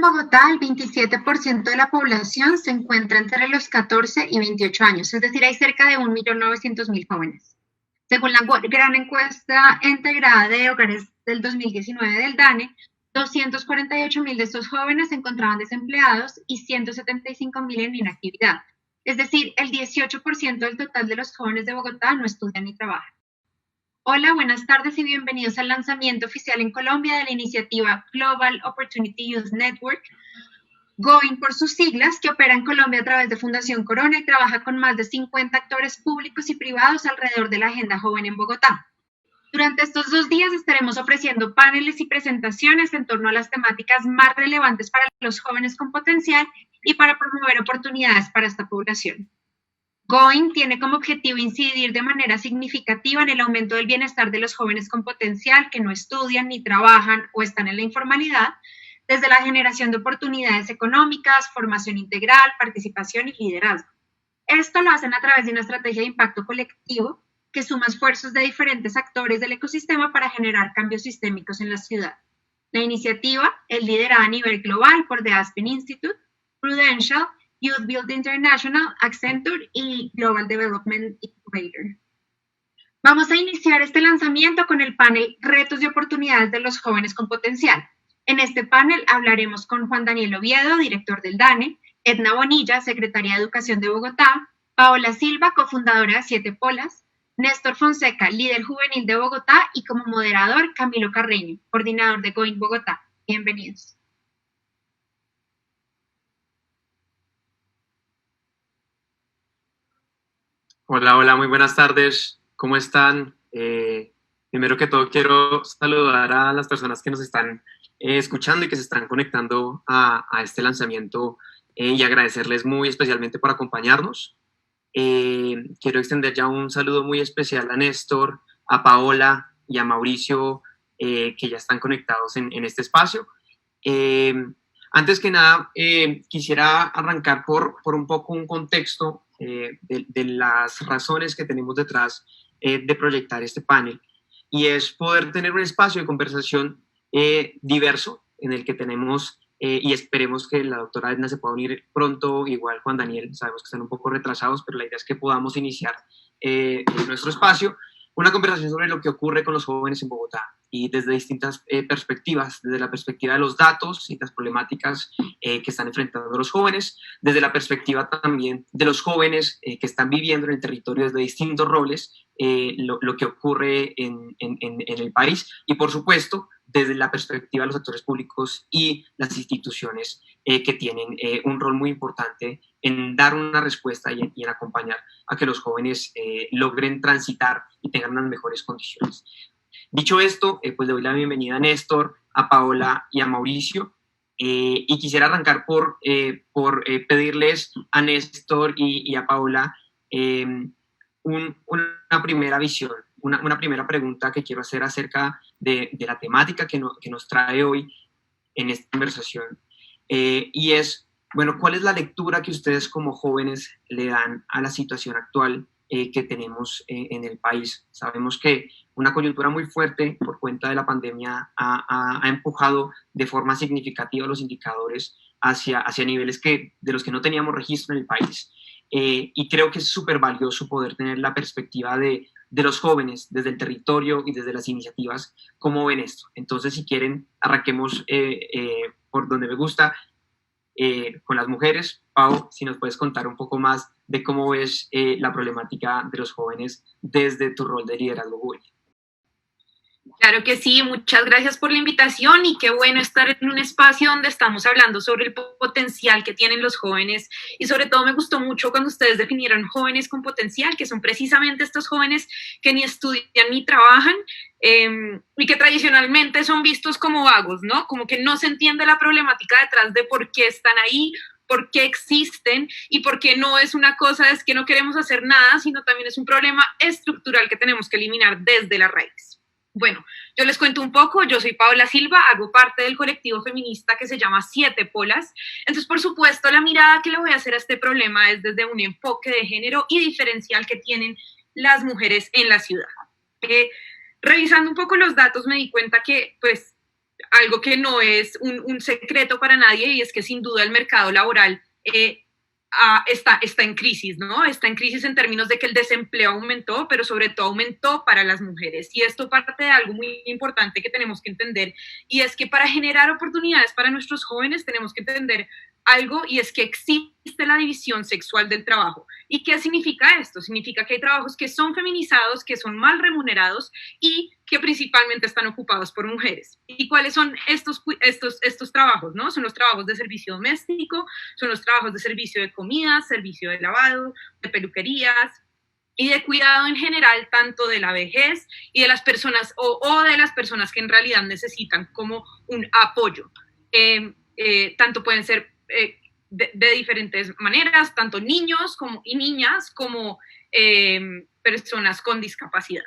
Bogotá, el 27% de la población se encuentra entre los 14 y 28 años, es decir, hay cerca de 1.900.000 jóvenes. Según la gran encuesta integrada de hogares del 2019 del DANE, 248.000 de estos jóvenes se encontraban desempleados y 175.000 en inactividad. Es decir, el 18% del total de los jóvenes de Bogotá no estudian ni trabajan. Hola, buenas tardes y bienvenidos al lanzamiento oficial en Colombia de la iniciativa Global Opportunity Youth Network, GOIN por sus siglas, que opera en Colombia a través de Fundación Corona y trabaja con más de 50 actores públicos y privados alrededor de la agenda joven en Bogotá. Durante estos 2 días estaremos ofreciendo paneles y presentaciones en torno a las temáticas más relevantes para los jóvenes con potencial y para promover oportunidades para esta población. GOIN tiene como objetivo incidir de manera significativa en el aumento del bienestar de los jóvenes con potencial que no estudian ni trabajan o están en la informalidad, desde la generación de oportunidades económicas, formación integral, participación y liderazgo. Esto lo hacen a través de una estrategia de impacto colectivo que suma esfuerzos de diferentes actores del ecosistema para generar cambios sistémicos en la ciudad. La iniciativa es liderada a nivel global por The Aspen Institute, Prudential, Youth Build International, Accenture y Global Development Incubator. Vamos a iniciar este lanzamiento con el panel Retos y oportunidades de los jóvenes con potencial. En este panel hablaremos con Juan Daniel Oviedo, director del DANE, Edna Bonilla, secretaria de Educación de Bogotá, Paola Silva, cofundadora de 7 Polas, Néstor Fonseca, líder juvenil de Bogotá, y como moderador Camilo Carreño, coordinador de GOIN Bogotá. Bienvenidos. Hola, muy buenas tardes. ¿Cómo están? Primero que todo quiero saludar a las personas que nos están escuchando y que se están conectando a este lanzamiento y agradecerles muy especialmente por acompañarnos. Quiero extender ya un saludo muy especial a Néstor, a Paola y a Mauricio que ya están conectados en este espacio. Antes que nada, quisiera arrancar por un poco un contexto de las razones que tenemos detrás de proyectar este panel, y es poder tener un espacio de conversación diverso en el que tenemos, y esperemos que la doctora Edna se pueda unir pronto, igual Juan Daniel, sabemos que están un poco retrasados, pero la idea es que podamos iniciar en nuestro espacio una conversación sobre lo que ocurre con los jóvenes en Bogotá y desde distintas perspectivas, desde la perspectiva de los datos y las problemáticas que están enfrentando los jóvenes, desde la perspectiva también de los jóvenes que están viviendo en el territorio desde distintos roles, lo que ocurre en el país, y por supuesto desde la perspectiva de los actores públicos y las instituciones que tienen un rol muy importante en dar una respuesta y en acompañar a que los jóvenes logren transitar y tengan unas mejores condiciones. Dicho esto, pues le doy la bienvenida a Néstor, a Paola y a Mauricio, y quisiera arrancar por pedirles a Néstor y a Paola una primera visión, una primera pregunta que quiero hacer acerca de la temática que nos trae hoy en esta conversación, y es, bueno, ¿cuál es la lectura que ustedes como jóvenes le dan a la situación actual que tenemos en el país? Sabemos que una coyuntura muy fuerte por cuenta de la pandemia ha empujado de forma significativa los indicadores hacia niveles de los que no teníamos registro en el país. Y creo que es súper valioso poder tener la perspectiva de los jóvenes desde el territorio y desde las iniciativas. ¿Cómo ven esto? Entonces, si quieren, arranquemos por donde me gusta, con las mujeres. Pau, si nos puedes contar un poco más de cómo ves la problemática de los jóvenes desde tu rol de liderazgo juvenil. Claro que sí, muchas gracias por la invitación y qué bueno estar en un espacio donde estamos hablando sobre el potencial que tienen los jóvenes, y sobre todo me gustó mucho cuando ustedes definieron jóvenes con potencial, que son precisamente estos jóvenes que ni estudian ni trabajan y que tradicionalmente son vistos como vagos, ¿no? Como que no se entiende la problemática detrás de por qué están ahí, por qué existen y por qué no es una cosa es que no queremos hacer nada, sino también es un problema estructural que tenemos que eliminar desde la raíz. Bueno, yo les cuento un poco. Yo soy Paola Silva, hago parte del colectivo feminista que se llama 7 Polas. Entonces, por supuesto, la mirada que le voy a hacer a este problema es desde un enfoque de género y diferencial que tienen las mujeres en la ciudad. Revisando un poco los datos me di cuenta que, pues, algo que no es un secreto para nadie, y es que sin duda el mercado laboral está en crisis, ¿no? Está en crisis en términos de que el desempleo aumentó, pero sobre todo aumentó para las mujeres. Y esto parte de algo muy importante que tenemos que entender, y es que para generar oportunidades para nuestros jóvenes tenemos que entender algo, y es que existe la división sexual del trabajo. ¿Y qué significa esto? Significa que hay trabajos que son feminizados, que son mal remunerados y que principalmente están ocupados por mujeres. ¿Y cuáles son estos trabajos? ¿No? Son los trabajos de servicio doméstico, son los trabajos de servicio de comida, servicio de lavado, de peluquerías y de cuidado en general, tanto de la vejez y de las personas o de las personas que en realidad necesitan como un apoyo. Tanto pueden ser de diferentes maneras, tanto niños y niñas como personas con discapacidad.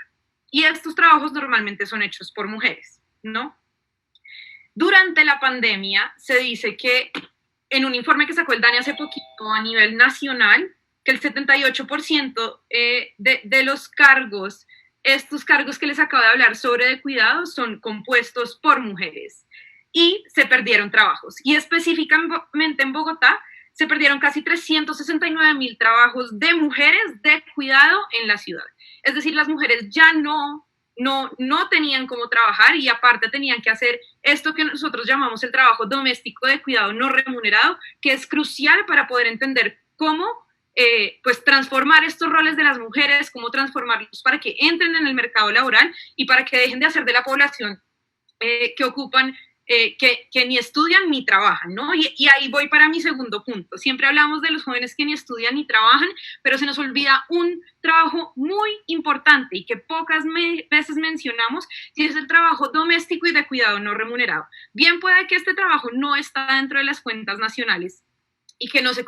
Y estos trabajos normalmente son hechos por mujeres, ¿no? Durante la pandemia se dice que en un informe que sacó el DANE hace poquito a nivel nacional, que el 78% de los cargos, estos cargos que les acabo de hablar sobre de cuidado, son compuestos por mujeres. Y se perdieron trabajos. Y específicamente en Bogotá se perdieron casi 369,000 trabajos de mujeres de cuidado en la ciudad. Es decir, las mujeres ya no tenían cómo trabajar, y aparte tenían que hacer esto que nosotros llamamos el trabajo doméstico de cuidado no remunerado, que es crucial para poder entender cómo pues transformar estos roles de las mujeres, cómo transformarlos para que entren en el mercado laboral y para que dejen de hacer de la población que ocupan que ni estudian ni trabajan, ¿no? Y ahí voy para mi segundo punto. Siempre hablamos de los jóvenes que ni estudian ni trabajan, pero se nos olvida un trabajo muy importante y que pocas veces mencionamos, y es el trabajo doméstico y de cuidado no remunerado. Bien puede que este trabajo no está dentro de las cuentas nacionales y que no se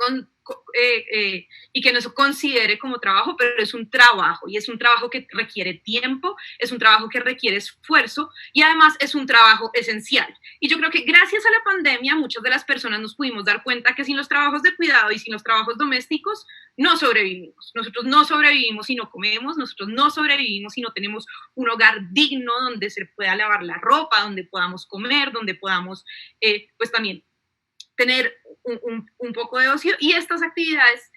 considere como trabajo, pero es un trabajo, y es un trabajo que requiere tiempo, es un trabajo que requiere esfuerzo, y además es un trabajo esencial. Y yo creo que gracias a la pandemia muchas de las personas nos pudimos dar cuenta que sin los trabajos de cuidado y sin los trabajos domésticos no sobrevivimos. Nosotros no sobrevivimos si no comemos, nosotros no sobrevivimos si no tenemos un hogar digno donde se pueda lavar la ropa, donde podamos comer, donde podamos pues también tener un poco de ocio. Y estas actividades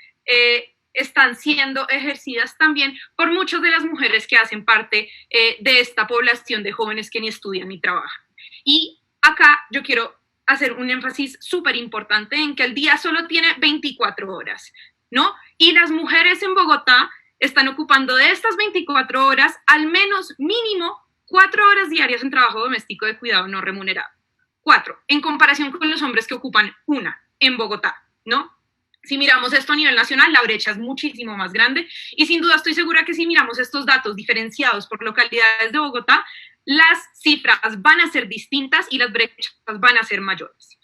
están siendo ejercidas también por muchas de las mujeres que hacen parte de esta población de jóvenes que ni estudian ni trabajan. Y acá yo quiero hacer un énfasis súper importante en que el día solo tiene 24 horas, ¿no? Y las mujeres en Bogotá están ocupando de estas 24 horas al menos mínimo 4 horas diarias en trabajo doméstico de cuidado no remunerado. 4, en comparación con los hombres que ocupan 1 en Bogotá, ¿no? Si miramos esto a nivel nacional, la brecha es muchísimo más grande, y sin duda estoy segura que si miramos estos datos diferenciados por localidades de Bogotá, las cifras van a ser distintas y las brechas van a ser mayores.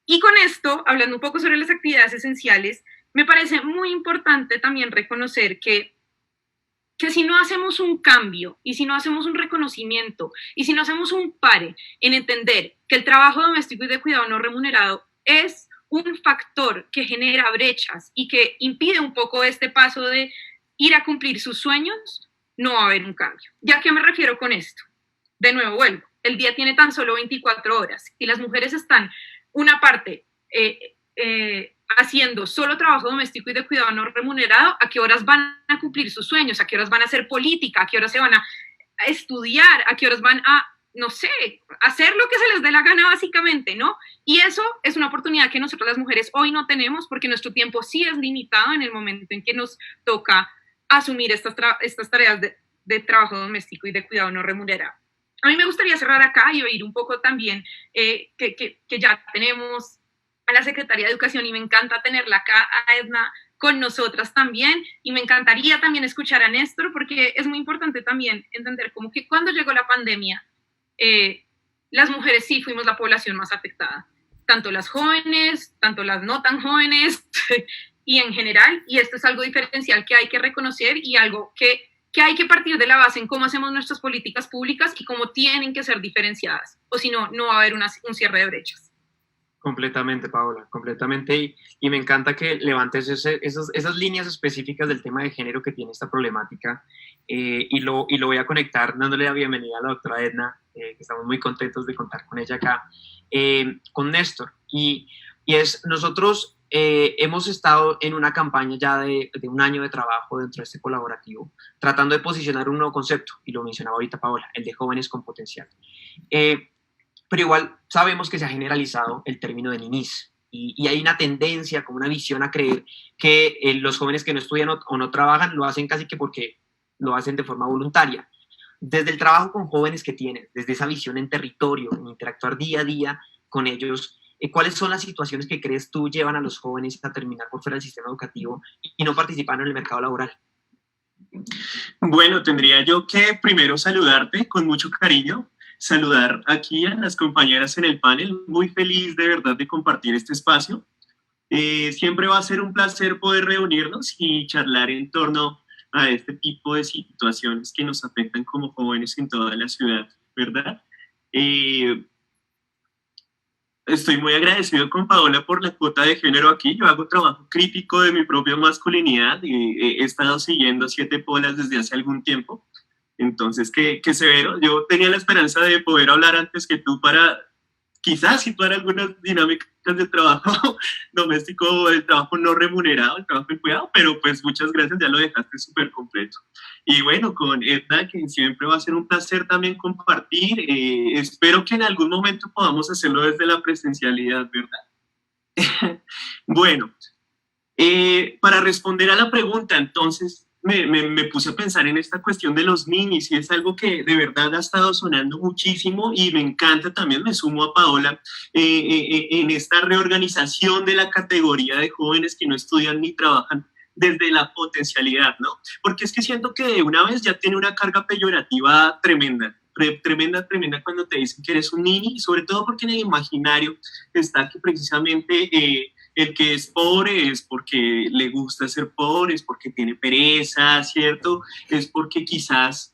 Y con esto, hablando un poco sobre las actividades esenciales, me parece muy importante también reconocer que si no hacemos un cambio y si no hacemos un reconocimiento y si no hacemos un pare en entender que el trabajo doméstico y de cuidado no remunerado es un factor que genera brechas y que impide un poco este paso de ir a cumplir sus sueños, no va a haber un cambio. ¿Ya a qué me refiero con esto? De nuevo vuelvo, el día tiene tan solo 24 horas y las mujeres están una parte haciendo solo trabajo doméstico y de cuidado no remunerado. ¿A qué horas van a cumplir sus sueños? ¿A qué horas van a hacer política? ¿A qué horas se van a estudiar? ¿A qué horas van a, no sé, hacer lo que se les dé la gana básicamente, ¿no? Y eso es una oportunidad que nosotros las mujeres hoy no tenemos, porque nuestro tiempo sí es limitado en el momento en que nos toca asumir estas tareas de trabajo doméstico y de cuidado no remunerado. A mí me gustaría cerrar acá y oír un poco también que ya tenemos a la Secretaría de Educación, y me encanta tenerla acá, a Edna, con nosotras también, y me encantaría también escuchar a Néstor, porque es muy importante también entender como que cuando llegó la pandemia, las mujeres sí fuimos la población más afectada, tanto las jóvenes, tanto las no tan jóvenes, y en general, y esto es algo diferencial que hay que reconocer y algo que hay que partir de la base en cómo hacemos nuestras políticas públicas y cómo tienen que ser diferenciadas, o si no, no va a haber un cierre de brechas. Completamente, Paola, completamente. Y me encanta que levantes esas líneas específicas del tema de género que tiene esta problemática, y lo voy a conectar dándole la bienvenida a la doctora Edna, que estamos muy contentos de contar con ella acá, con Néstor. Nosotros hemos estado en una campaña ya de un año de trabajo dentro de este colaborativo, tratando de posicionar un nuevo concepto, y lo mencionaba ahorita Paola, el de jóvenes con potencial. Pero igual sabemos que se ha generalizado el término de niñez, y hay una tendencia, como una visión a creer que los jóvenes que no estudian o no trabajan lo hacen casi que porque lo hacen de forma voluntaria. Desde el trabajo con jóvenes que tienes, desde esa visión en territorio, en interactuar día a día con ellos, ¿cuáles son las situaciones que crees tú llevan a los jóvenes a terminar por fuera del sistema educativo y no participar en el mercado laboral? Bueno, tendría yo que primero saludarte con mucho cariño, saludar aquí a las compañeras en el panel, muy feliz de verdad de compartir este espacio. Siempre va a ser un placer poder reunirnos y charlar en torno a este tipo de situaciones que nos afectan como jóvenes en toda la ciudad, ¿verdad? Estoy muy agradecido con Paola por la cuota de género aquí. Yo hago trabajo crítico de mi propia masculinidad y he estado siguiendo 7 Polas desde hace algún tiempo. Entonces, qué severo. Yo tenía la esperanza de poder hablar antes que tú para quizás situar algunas dinámicas del trabajo doméstico, el trabajo no remunerado, el trabajo en cuidado, pero pues muchas gracias, ya lo dejaste súper completo. Y bueno, con Edna, que siempre va a ser un placer también compartir, espero que en algún momento podamos hacerlo desde la presencialidad, ¿verdad? Bueno, para responder a la pregunta, entonces, me puse a pensar en esta cuestión de los ninis y es algo que de verdad ha estado sonando muchísimo y me encanta también, me sumo a Paola, en esta reorganización de la categoría de jóvenes que no estudian ni trabajan desde la potencialidad, ¿no? Porque es que siento que de una vez ya tiene una carga peyorativa tremenda, tremenda cuando te dicen que eres un nini, y sobre todo porque en el imaginario está que precisamente el que es pobre es porque le gusta ser pobre, es porque tiene pereza, ¿cierto? Es porque quizás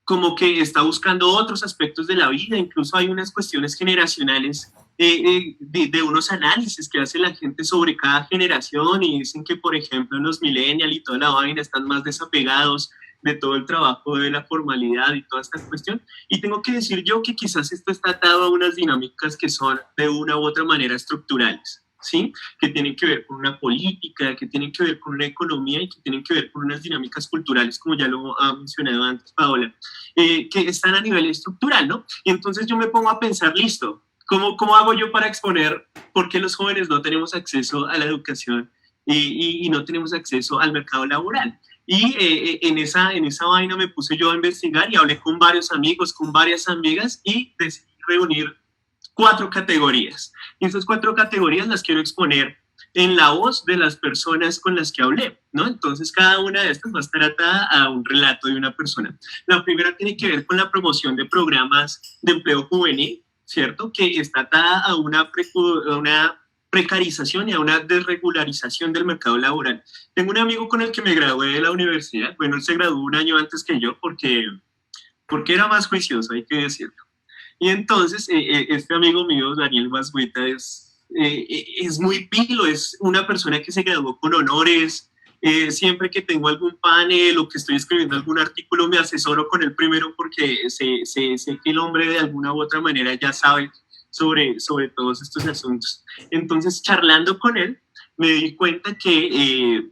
como que está buscando otros aspectos de la vida, incluso hay unas cuestiones generacionales de unos análisis que hace la gente sobre cada generación y dicen que, por ejemplo, los millennials y toda la vaina están más desapegados de todo el trabajo de la formalidad y toda esta cuestión. Y tengo que decir yo que quizás esto está atado a unas dinámicas que son de una u otra manera estructurales, ¿sí? Que tienen que ver con una política, que tienen que ver con una economía y que tienen que ver con unas dinámicas culturales, como ya lo ha mencionado antes Paola, que están a nivel estructural, ¿no? Y entonces yo me pongo a pensar, listo, ¿cómo hago yo para exponer por qué los jóvenes no tenemos acceso a la educación y no tenemos acceso al mercado laboral? Y en esa vaina me puse yo a investigar y hablé con varios amigos, con varias amigas y decidí reunir 4 categorías. Y esas 4 categorías las quiero exponer en la voz de las personas con las que hablé, ¿no? Entonces cada una de estas va a estar atada a un relato de una persona. La primera tiene que ver con la promoción de programas de empleo juvenil, ¿cierto? Que está atada a una precarización y a una desregularización del mercado laboral. Tengo un amigo con el que me gradué de la universidad, bueno, él se graduó un año antes que yo porque era más juicioso, hay que decirlo. Y entonces, este amigo mío, Daniel Basgueta, es muy pilo, es una persona que se graduó con honores. Siempre que tengo algún panel o que estoy escribiendo algún artículo, me asesoro con él primero porque sé que el hombre de alguna u otra manera ya sabe sobre todos estos asuntos. Entonces, charlando con él, me di cuenta que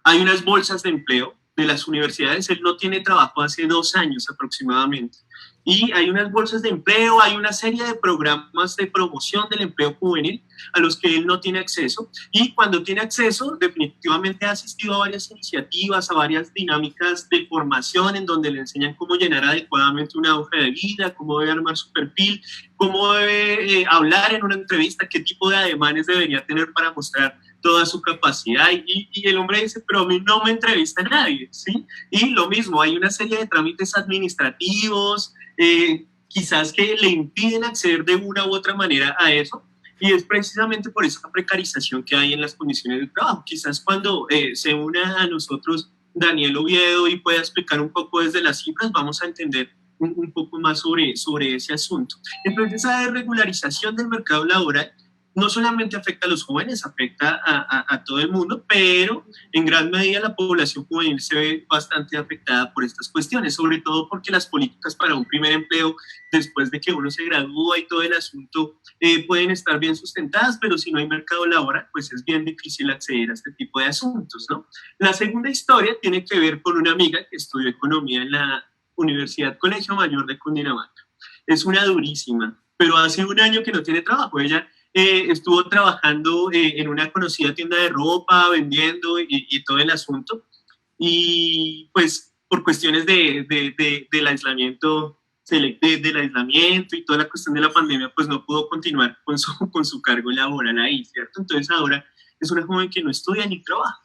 hay unas bolsas de empleo de las universidades. Él no tiene trabajo hace 2 años aproximadamente. Y hay unas bolsas de empleo, hay una serie de programas de promoción del empleo juvenil a los que él no tiene acceso. Y cuando tiene acceso, definitivamente ha asistido a varias iniciativas, a varias dinámicas de formación en donde le enseñan cómo llenar adecuadamente una hoja de vida, cómo debe armar su perfil, cómo debe hablar en una entrevista, qué tipo de ademanes debería tener para mostrar toda su capacidad. Y el hombre dice, pero a mí no me entrevista nadie, ¿sí? Y lo mismo, hay una serie de trámites administrativos, quizás que le impiden acceder de una u otra manera a eso, y es precisamente por esa precarización que hay en las condiciones de trabajo. Quizás cuando se una a nosotros Daniel Oviedo y pueda explicar un poco desde las cifras, vamos a entender un poco más sobre ese asunto. Entonces, esa desregularización del mercado laboral no solamente afecta a los jóvenes, afecta a todo el mundo, pero en gran medida la población juvenil se ve bastante afectada por estas cuestiones, sobre todo porque las políticas para un primer empleo después de que uno se gradúa y todo el asunto pueden estar bien sustentadas, pero si no hay mercado laboral, pues es bien difícil acceder a este tipo de asuntos, ¿no? La segunda historia tiene que ver con una amiga que estudió economía en la Universidad Colegio Mayor de Cundinamarca. Es una durísima, pero hace un año que no tiene trabajo. Ella estuvo trabajando en una conocida tienda de ropa, vendiendo y todo el asunto. Y pues por cuestiones del aislamiento, del aislamiento y toda la cuestión de la pandemia, pues no pudo continuar con su cargo laboral ahí, ¿cierto? Entonces ahora es una joven que no estudia ni trabaja.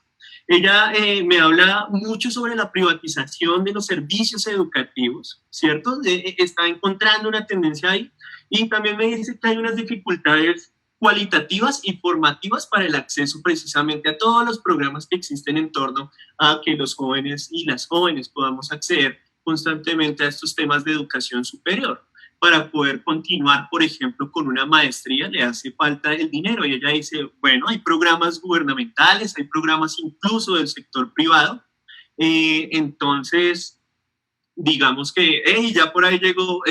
Ella me habla mucho sobre la privatización de los servicios educativos, ¿cierto? Está encontrando una tendencia ahí y también me dice que hay unas dificultades cualitativas y formativas para el acceso precisamente a todos los programas que existen en torno a que los jóvenes y las jóvenes podamos acceder constantemente a estos temas de educación superior. Para poder continuar, por ejemplo, con una maestría, le hace falta el dinero. Y ella dice, bueno, hay programas gubernamentales, hay programas incluso del sector privado. Entonces, digamos que, ya por ahí llegó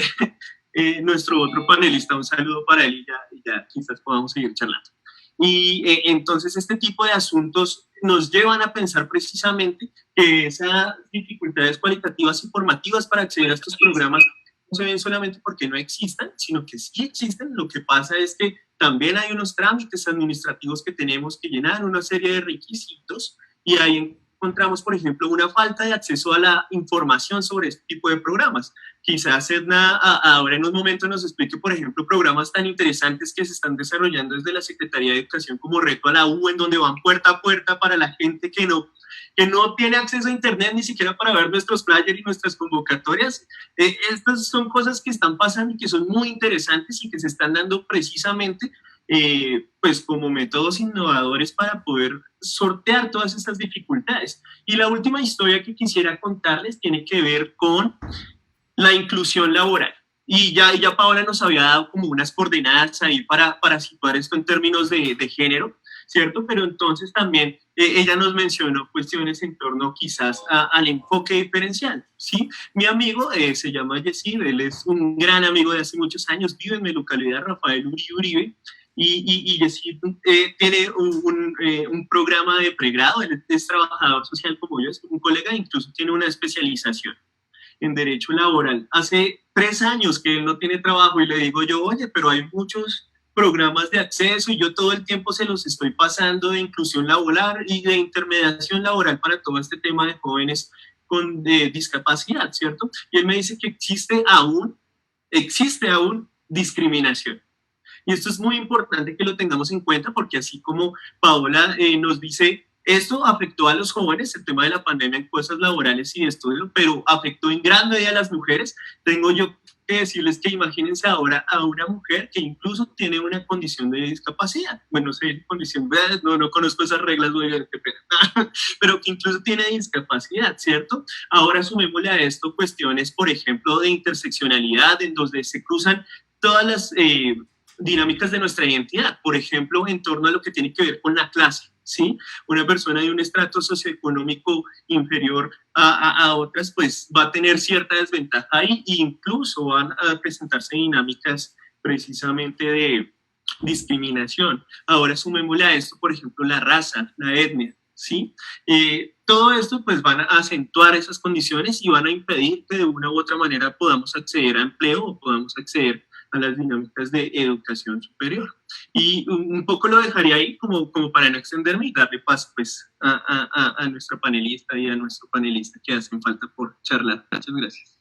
nuestro otro panelista, un saludo para él y ya quizás podamos seguir charlando. Y entonces este tipo de asuntos nos llevan a pensar precisamente que esas dificultades cualitativas y formativas para acceder a estos programas no se ven solamente porque no existan, sino que sí existen. Lo que pasa es que también hay unos trámites administrativos que tenemos que llenar, una serie de requisitos, y ahí encontramos, por ejemplo, una falta de acceso a la información sobre este tipo de programas. Quizás Edna ahora en un momento nos explique, por ejemplo, programas tan interesantes que se están desarrollando desde la Secretaría de Educación como Reto a la U, en donde van puerta a puerta para la gente que no tiene acceso a internet ni siquiera para ver nuestros flyers y nuestras convocatorias. Estas son cosas que están pasando y que son muy interesantes y que se están dando precisamente pues como métodos innovadores para poder sortear todas estas dificultades. Y la última historia que quisiera contarles tiene que ver con la inclusión laboral. Y ya Paola nos había dado como unas coordenadas ahí para situar esto en términos de género, ¿cierto? Pero entonces también ella nos mencionó cuestiones en torno quizás al enfoque diferencial, ¿sí? Mi amigo se llama Yesid, él es un gran amigo de hace muchos años, vive en mi localidad, Rafael Uribe, y Yesid tiene un programa de pregrado, él es trabajador social como yo, es un colega, incluso tiene una especialización en derecho laboral. Hace 3 años que él no tiene trabajo y le digo yo, oye, pero hay muchos programas de acceso y yo todo el tiempo se los estoy pasando de inclusión laboral y de intermediación laboral para todo este tema de jóvenes con discapacidad, ¿cierto? Y él me dice que existe aún discriminación. Y esto es muy importante que lo tengamos en cuenta porque así como Paola nos dice, esto afectó a los jóvenes, el tema de la pandemia en cosas laborales y de estudio, pero afectó en gran medida a las mujeres. Tengo yo que decirles que imagínense ahora a una mujer que incluso tiene una condición de discapacidad. Bueno, no sé, condición, no conozco esas reglas, pero que incluso tiene discapacidad, ¿cierto? Ahora sumémosle a esto cuestiones, por ejemplo, de interseccionalidad, en donde se cruzan todas las dinámicas de nuestra identidad, por ejemplo, en torno a lo que tiene que ver con la clase, ¿sí? Una persona de un estrato socioeconómico inferior a otras, pues va a tener cierta desventaja ahí e incluso van a presentarse dinámicas precisamente de discriminación. Ahora sumémosle a esto, por ejemplo, la raza, la etnia, ¿sí? Todo esto pues van a acentuar esas condiciones y van a impedir que de una u otra manera podamos acceder a empleo o podamos acceder a las dinámicas de educación superior. Y un poco lo dejaría ahí como para no extenderme y darle paso pues a nuestra panelista y a nuestro panelista que hacen falta por charlar. Muchas gracias.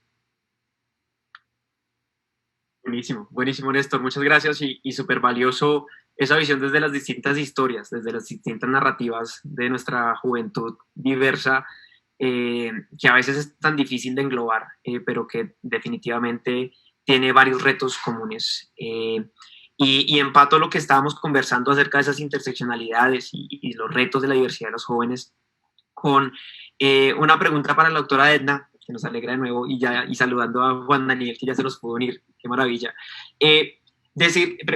Buenísimo Néstor, muchas gracias y súper valioso esa visión desde las distintas historias, desde las distintas narrativas de nuestra juventud diversa, que a veces es tan difícil de englobar, pero que definitivamente tiene varios retos comunes. Y empato lo que estábamos conversando acerca de esas interseccionalidades y los retos de la diversidad de los jóvenes con una pregunta para la doctora Edna, que nos alegra de nuevo, y saludando a Juan Daniel, que ya se nos pudo unir, qué maravilla.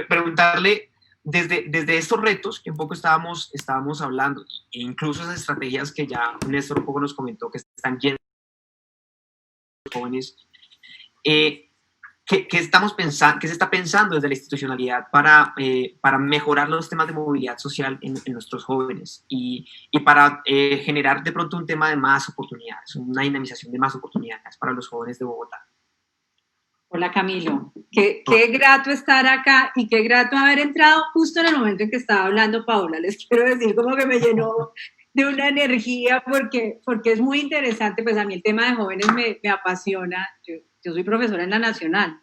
Preguntarle, desde estos retos que un poco estábamos hablando, e incluso esas estrategias que ya Néstor un poco nos comentó que están llenas de jóvenes, ¿qué se está pensando desde la institucionalidad para mejorar los temas de movilidad social en nuestros jóvenes y para generar de pronto un tema de más oportunidades, una dinamización de más oportunidades para los jóvenes de Bogotá? Hola Camilo, qué grato estar acá y qué grato haber entrado justo en el momento en que estaba hablando Paola. Les quiero decir como que me llenó de una energía porque es muy interesante. Pues a mí el tema de jóvenes me apasiona. Yo soy profesora en la Nacional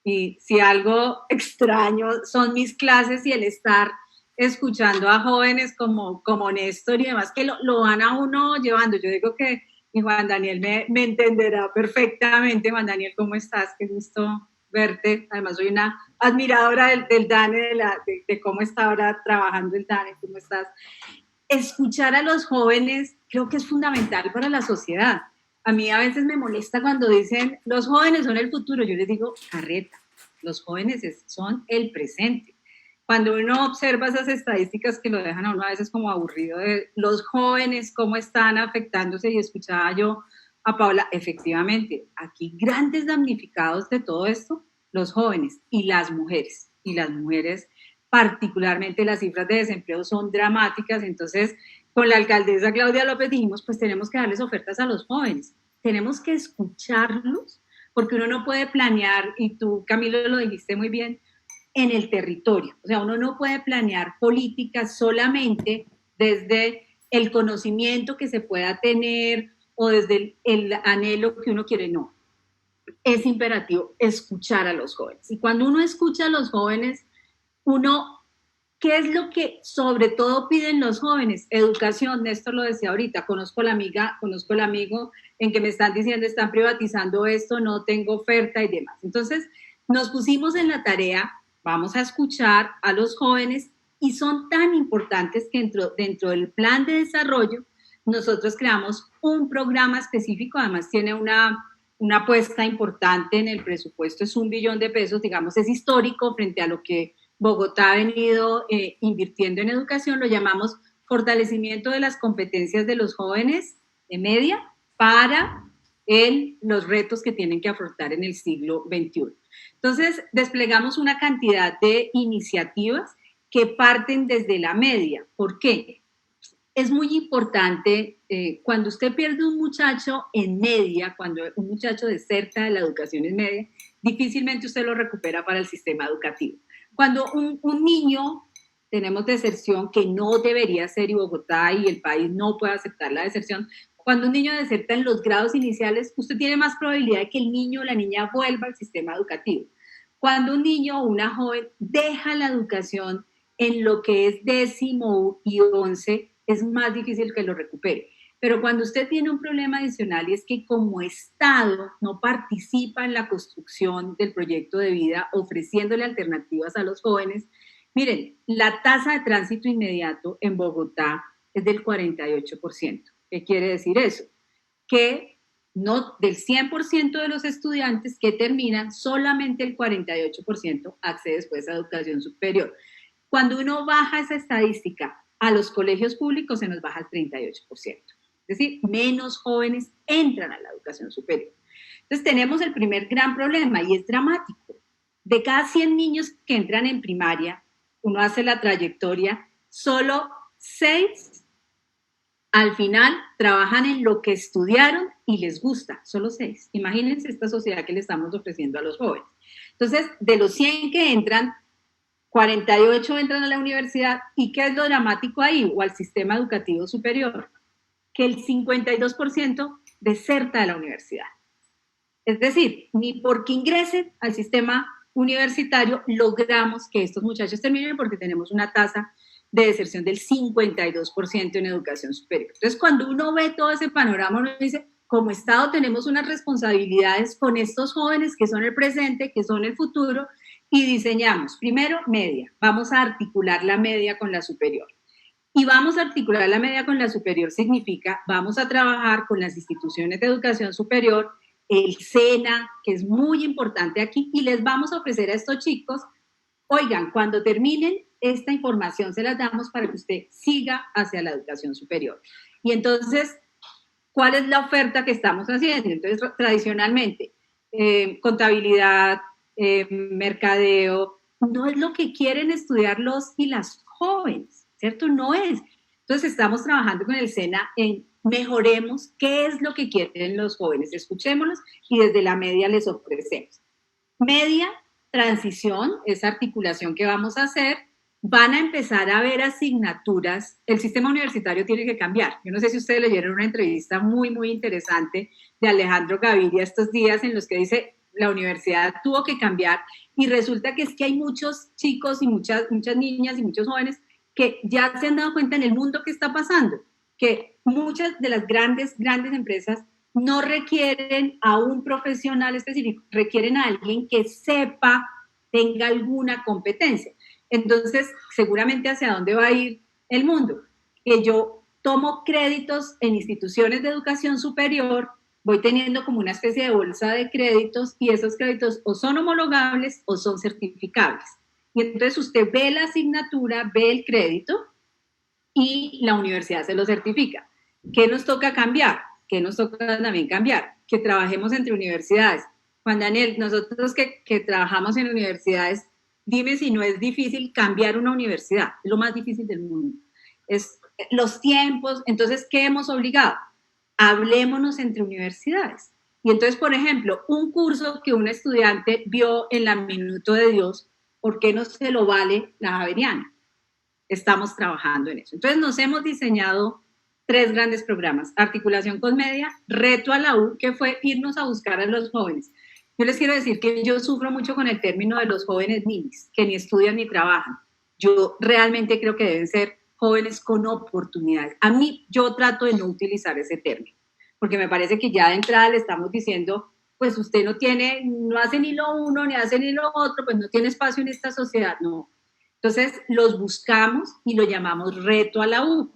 y si algo extraño son mis clases y el estar escuchando a jóvenes como Néstor y demás que lo van a uno llevando. Yo digo que y Juan Daniel me entenderá perfectamente. Juan Daniel, ¿cómo estás? Qué gusto verte. Además, soy una admiradora del DANE, de cómo está ahora trabajando el DANE. ¿Cómo estás? Escuchar a los jóvenes creo que es fundamental para la sociedad. A mí a veces me molesta cuando dicen, los jóvenes son el futuro. Yo les digo, carreta, los jóvenes son el presente. Cuando uno observa esas estadísticas que lo dejan a uno a veces como aburrido de los jóvenes, cómo están afectándose, y escuchaba yo a Paula, efectivamente, aquí grandes damnificados de todo esto, los jóvenes y las mujeres. Y las mujeres, particularmente las cifras de desempleo son dramáticas. Entonces, con la alcaldesa Claudia López dijimos, pues tenemos que darles ofertas a los jóvenes, tenemos que escucharlos, porque uno no puede planear, y tú, Camilo, lo dijiste muy bien, en el territorio. O sea, uno no puede planear políticas solamente desde el conocimiento que se pueda tener o desde el anhelo que uno quiere, no. Es imperativo escuchar a los jóvenes. Y cuando uno escucha a los jóvenes, ¿qué es lo que sobre todo piden los jóvenes? Educación. Néstor lo decía ahorita, conozco el amigo en que me están diciendo, están privatizando esto, no tengo oferta y demás. Entonces, nos pusimos en la tarea, vamos a escuchar a los jóvenes y son tan importantes que dentro del plan de desarrollo nosotros creamos un programa específico, además tiene una apuesta importante en el presupuesto, es $1 billón, digamos, es histórico frente a lo que Bogotá ha venido invirtiendo en educación, lo llamamos fortalecimiento de las competencias de los jóvenes de media para los retos que tienen que afrontar en el siglo XXI. Entonces, desplegamos una cantidad de iniciativas que parten desde la media. ¿Por qué? Es muy importante, cuando usted pierde un muchacho en media, cuando un muchacho deserta de la educación en media, difícilmente usted lo recupera para el sistema educativo. Cuando un niño, tenemos deserción que no debería ser, y Bogotá y el país no puede aceptar la deserción, cuando un niño deserta en los grados iniciales, usted tiene más probabilidad de que el niño o la niña vuelva al sistema educativo. Cuando un niño o una joven deja la educación en lo que es 10º y 11, es más difícil que lo recupere. Pero cuando usted tiene un problema adicional, y es que como Estado no participa en la construcción del proyecto de vida, ofreciéndole alternativas a los jóvenes, miren, la tasa de tránsito inmediato en Bogotá es del 48%. ¿Qué quiere decir eso? Que no, del 100% de los estudiantes que terminan, solamente el 48% accede después a educación superior. Cuando uno baja esa estadística a los colegios públicos, se nos baja el 38%. Es decir, menos jóvenes entran a la educación superior. Entonces tenemos el primer gran problema y es dramático. De cada 100 niños que entran en primaria, uno hace la trayectoria, solo 6 al final trabajan en lo que estudiaron y les gusta, solo 6. Imagínense esta sociedad que le estamos ofreciendo a los jóvenes. Entonces, de los 100 que entran, 48 entran a la universidad. ¿Y qué es lo dramático ahí? O al sistema educativo superior, que el 52% deserta de la universidad. Es decir, ni porque ingresen al sistema universitario logramos que estos muchachos terminen, porque tenemos una tasa de deserción del 52% en educación superior. Entonces, cuando uno ve todo ese panorama, uno dice, como Estado tenemos unas responsabilidades con estos jóvenes que son el presente, que son el futuro, y diseñamos, primero, media. Vamos a articular la media con la superior. Y vamos a articular la media con la superior significa, vamos a trabajar con las instituciones de educación superior, el SENA, que es muy importante aquí, y les vamos a ofrecer a estos chicos, oigan, cuando terminen, esta información se la damos para que usted siga hacia la educación superior. Y entonces, ¿cuál es la oferta que estamos haciendo? Entonces, tradicionalmente, contabilidad, mercadeo, no es lo que quieren estudiar los y las jóvenes, ¿cierto? No es. Entonces, estamos trabajando con el SENA en mejoremos qué es lo que quieren los jóvenes, escuchémoslos y desde la media les ofrecemos. Media, transición, esa articulación que vamos a hacer, van a empezar a ver asignaturas, el sistema universitario tiene que cambiar. Yo no sé si ustedes leyeron una entrevista muy, muy interesante de Alejandro Gaviria estos días en los que dice la universidad tuvo que cambiar y resulta que es que hay muchos chicos y muchas niñas y muchos jóvenes que ya se han dado cuenta en el mundo que está pasando, que muchas de las grandes empresas no requieren a un profesional específico, requieren a alguien que sepa, tenga alguna competencia. Entonces, seguramente hacia dónde va a ir el mundo. Que yo tomo créditos en instituciones de educación superior, voy teniendo como una especie de bolsa de créditos y esos créditos o son homologables o son certificables. Y entonces usted ve la asignatura, ve el crédito y la universidad se lo certifica. ¿Qué nos toca cambiar? ¿Qué nos toca también cambiar? Que trabajemos entre universidades. Juan Daniel, nosotros que trabajamos en universidades, dime si no es difícil cambiar una universidad, es lo más difícil del mundo. Es los tiempos, entonces, ¿qué hemos obligado? Hablémonos entre universidades. Y entonces, por ejemplo, un curso que un estudiante vio en la Minuto de Dios, ¿por qué no se lo vale la Javeriana? Estamos trabajando en eso. Entonces, nos hemos diseñado 3 grandes programas. Articulación con media, Reto a la U, que fue irnos a buscar a los jóvenes. Yo les quiero decir que yo sufro mucho con el término de los jóvenes ninis, que ni estudian ni trabajan. Yo realmente creo que deben ser jóvenes con oportunidades. A mí, yo trato de no utilizar ese término, porque me parece que ya de entrada le estamos diciendo, pues usted no hace ni lo uno, ni hace ni lo otro, pues no tiene espacio en esta sociedad, no. Entonces, los buscamos y lo llamamos Reto a la U.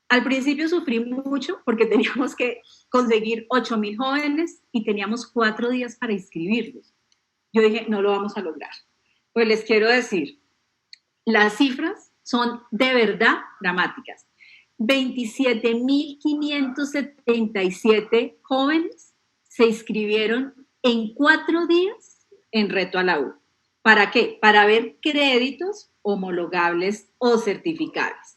Al principio sufrí mucho porque teníamos que conseguir 8,000 jóvenes y teníamos 4 días para inscribirlos. Yo dije, no lo vamos a lograr. Pues les quiero decir, las cifras son de verdad dramáticas. 27,577 jóvenes se inscribieron en 4 días en Reto a la U. ¿Para qué? Para ver créditos homologables o certificables.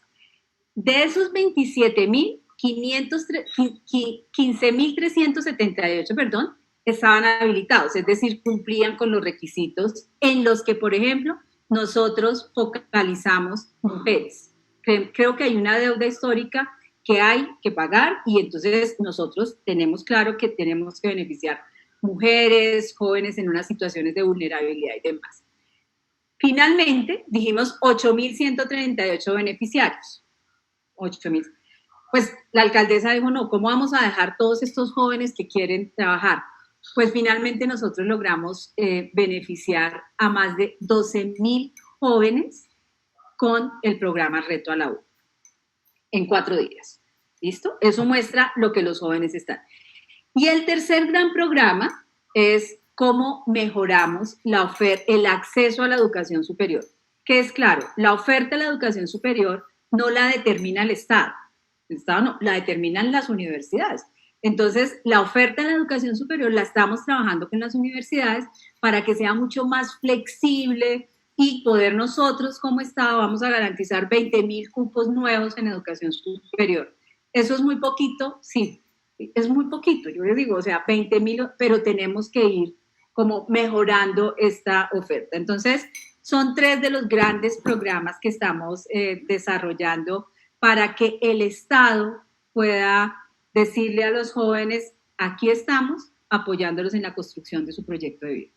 De esos 15,378, estaban habilitados, es decir, cumplían con los requisitos en los que, por ejemplo, nosotros focalizamos mujeres. Creo que hay una deuda histórica que hay que pagar y entonces nosotros tenemos claro que tenemos que beneficiar mujeres, jóvenes en unas situaciones de vulnerabilidad y demás. Finalmente, dijimos 8,138 beneficiarios. 8,000. Pues la alcaldesa dijo, no, ¿cómo vamos a dejar todos estos jóvenes que quieren trabajar? Pues finalmente nosotros logramos beneficiar a más de 12,000 jóvenes con el programa Reto a la U en 4 días. ¿Listo? Eso muestra lo que los jóvenes están. Y el tercer gran programa es cómo mejoramos el acceso a la educación superior. Que es claro, la oferta a la educación superior no la determina el Estado no, la determinan las universidades. Entonces, la oferta de la educación superior la estamos trabajando con las universidades para que sea mucho más flexible y poder nosotros como Estado vamos a garantizar 20,000 cupos nuevos en educación superior. ¿Eso es muy poquito? Sí, es muy poquito. Yo les digo, o sea, 20,000, pero tenemos que ir como mejorando esta oferta. Entonces, son 3 de los grandes programas que estamos desarrollando para que el Estado pueda decirle a los jóvenes, aquí estamos apoyándolos en la construcción de su proyecto de vida.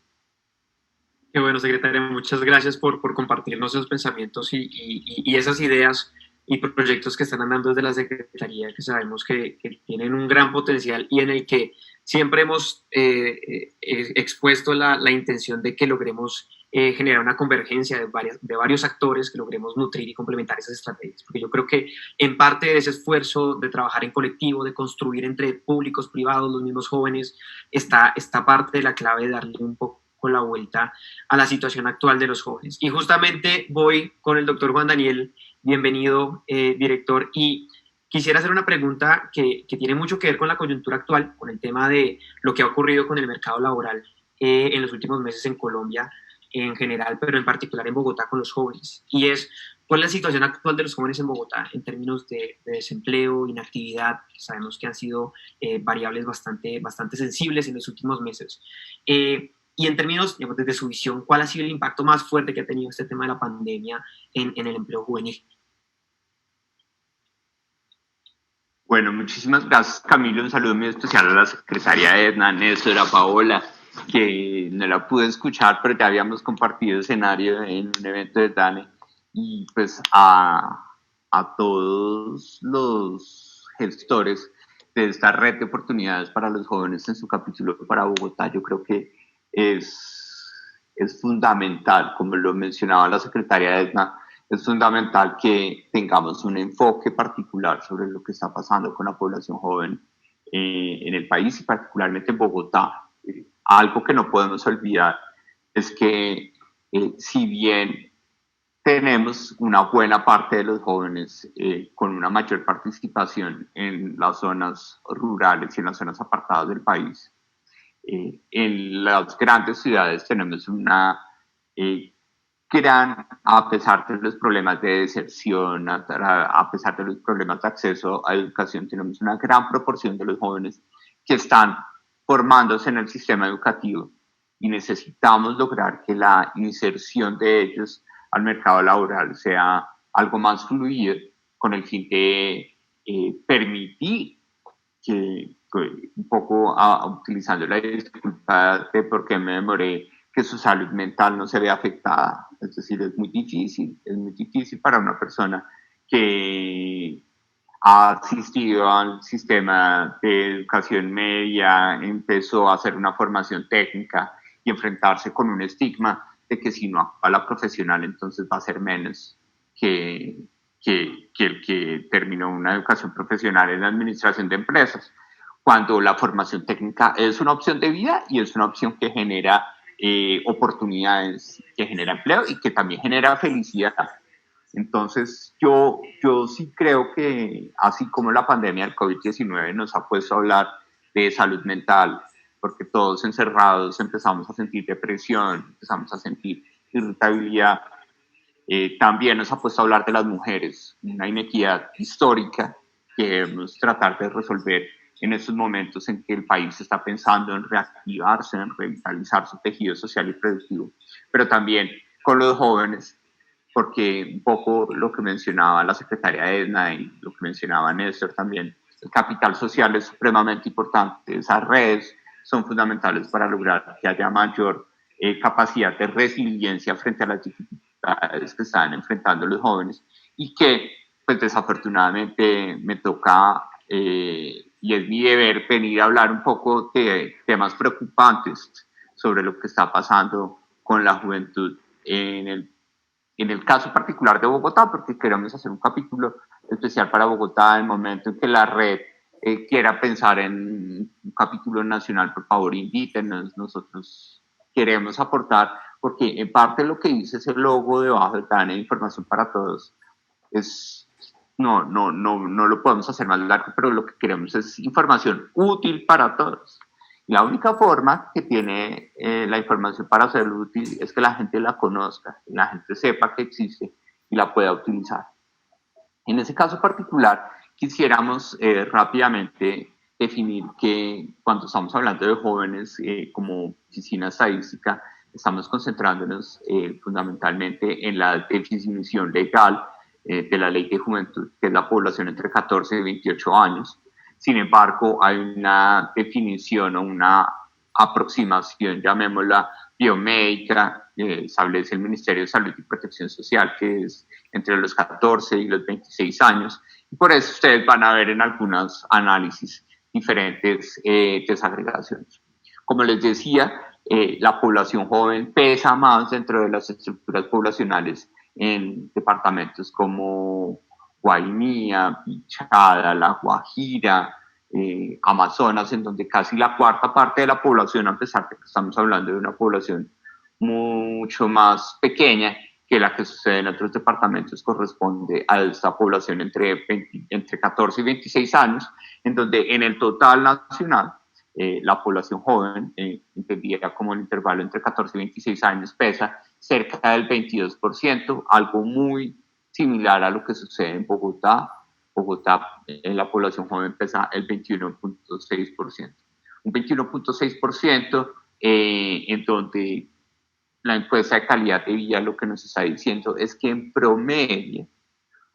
Qué bueno, secretaria, muchas gracias por compartirnos esos pensamientos y esas ideas y proyectos que están andando desde la Secretaría, que sabemos que tienen un gran potencial y en el que siempre hemos expuesto la intención de que logremos generar una convergencia de varios actores, que logremos nutrir y complementar esas estrategias. Porque yo creo que en parte de ese esfuerzo de trabajar en colectivo, de construir entre públicos, privados, los mismos jóvenes, está parte de la clave de darle un poco poco la vuelta a la situación actual de los jóvenes. Y justamente voy con el doctor Juan Daniel, bienvenido, director, y quisiera hacer una pregunta que tiene mucho que ver con la coyuntura actual, con el tema de lo que ha ocurrido con el mercado laboral en los últimos meses en Colombia en general, pero en particular en Bogotá con los jóvenes. Y es, ¿cuál es la situación actual de los jóvenes en Bogotá en términos de desempleo, inactividad? Sabemos que han sido variables bastante sensibles en los últimos meses. Y en términos, digamos, desde su visión, ¿cuál ha sido el impacto más fuerte que ha tenido este tema de la pandemia en el empleo juvenil? Bueno, muchísimas gracias, Camilo. Un saludo muy especial a la secretaria Edna, Néstor, a Paola, que no la pude escuchar, pero ya habíamos compartido escenario en un evento de DANE, y pues a todos los gestores de esta red de oportunidades para los jóvenes en su capítulo para Bogotá. Yo creo que es fundamental, como lo mencionaba la secretaria Edna, es fundamental que tengamos un enfoque particular sobre lo que está pasando con la población joven en el país y particularmente en Bogotá. Algo que no podemos olvidar es que si bien tenemos una buena parte de los jóvenes con una mayor participación en las zonas rurales y en las zonas apartadas del país, en las grandes ciudades tenemos una a pesar de los problemas de deserción, a pesar de los problemas de acceso a educación, tenemos una gran proporción de los jóvenes que están formándose en el sistema educativo y necesitamos lograr que la inserción de ellos al mercado laboral sea algo más fluido con el fin de permitir que, un poco utilizando la disculpa de por qué me demoré, que su salud mental no se vea afectada. Es decir, es muy difícil para una persona que ha asistido al sistema de educación media, empezó a hacer una formación técnica y enfrentarse con un estigma de que si no va a la profesional entonces va a ser menos que el que terminó una educación profesional en la administración de empresas, cuando la formación técnica es una opción de vida y es una opción que genera oportunidades, que genera empleo y que también genera felicidad. Entonces yo sí creo que así como la pandemia del COVID-19 nos ha puesto a hablar de salud mental, porque todos encerrados empezamos a sentir depresión, empezamos a sentir irritabilidad, también nos ha puesto a hablar de las mujeres, una inequidad histórica que debemos tratar de resolver en estos momentos en que el país está pensando en reactivarse, en revitalizar su tejido social y productivo, pero también con los jóvenes, porque un poco lo que mencionaba la secretaria Edna y lo que mencionaba Néstor también, el capital social es supremamente importante, esas redes son fundamentales para lograr que haya mayor capacidad de resiliencia frente a las dificultades que están enfrentando los jóvenes y que pues desafortunadamente me toca y es mi deber venir a hablar un poco de temas preocupantes sobre lo que está pasando con la juventud en el caso particular de Bogotá, porque queremos hacer un capítulo especial para Bogotá en el momento en que la red quiera pensar en un capítulo nacional. Por favor, invítenos, nosotros queremos aportar, porque en parte lo que dice ese logo debajo del DANE, Información para Todos, no lo podemos hacer más largo, pero lo que queremos es información útil para todos. Y la única forma que tiene la información para ser útil es que la gente la conozca, que la gente sepa que existe y la pueda utilizar. En ese caso particular, quisiéramos rápidamente definir que cuando estamos hablando de jóvenes como oficina estadística, estamos concentrándonos fundamentalmente en la definición legal de la Ley de Juventud, que es la población entre 14 y 28 años. Sin embargo, hay una definición o una aproximación, llamémosla biomédica, establece el Ministerio de Salud y Protección Social, que es entre los 14 y los 26 años. Y por eso ustedes van a ver en algunos análisis diferentes desagregaciones. Como les decía, la población joven pesa más dentro de las estructuras poblacionales en departamentos como Guainía, Bichada, La Guajira, Amazonas, en donde casi la cuarta parte de la población, a pesar de que estamos hablando de una población mucho más pequeña que la que sucede en otros departamentos, corresponde a esta población entre 14 y 26 años, en donde en el total nacional la población joven, entendida como el intervalo entre 14 y 26 años, pesa cerca del 22%, algo muy similar a lo que sucede en Bogotá. Bogotá, en la población joven pesa el 21.6%. Un 21.6% en donde la encuesta de calidad de vida lo que nos está diciendo es que en promedio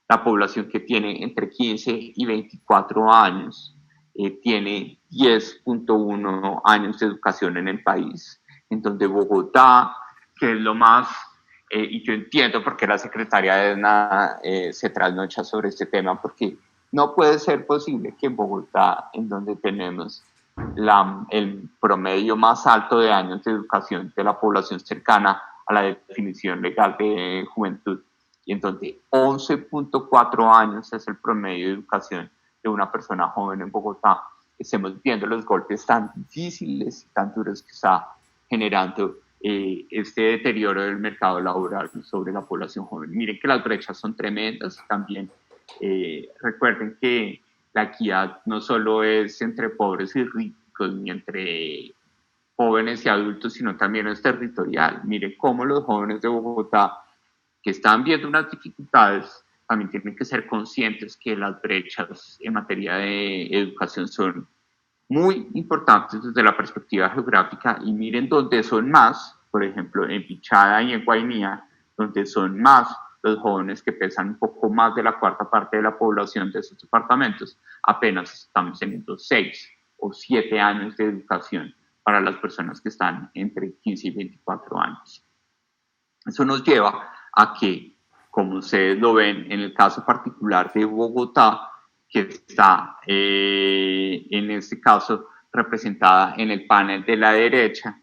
la población que tiene entre 15 y 24 años tiene 10.1 años de educación en el país, en donde Bogotá, que es lo más, y yo entiendo por qué la secretaria de ESNA se trasnocha sobre este tema, porque no puede ser posible que en Bogotá, en donde tenemos el promedio más alto de años de educación de la población cercana a la definición legal de juventud, y en donde 11.4 años es el promedio de educación de una persona joven en Bogotá, estemos viendo los golpes tan difíciles y tan duros que está generando este deterioro del mercado laboral sobre la población joven. Miren que las brechas son tremendas. También recuerden que la equidad no solo es entre pobres y ricos, ni entre jóvenes y adultos, sino también es territorial. Miren cómo los jóvenes de Bogotá, que están viendo unas dificultades, también tienen que ser conscientes que las brechas en materia de educación son muy importantes desde la perspectiva geográfica, y miren dónde son más, por ejemplo, en Pichada y en Guainía, donde son más los jóvenes que pesan un poco más de la cuarta parte de la población de esos departamentos, apenas estamos teniendo 6 o 7 años de educación para las personas que están entre 15 y 24 años. Eso nos lleva a que, como ustedes lo ven en el caso particular de Bogotá, que está en este caso representada en el panel de la derecha,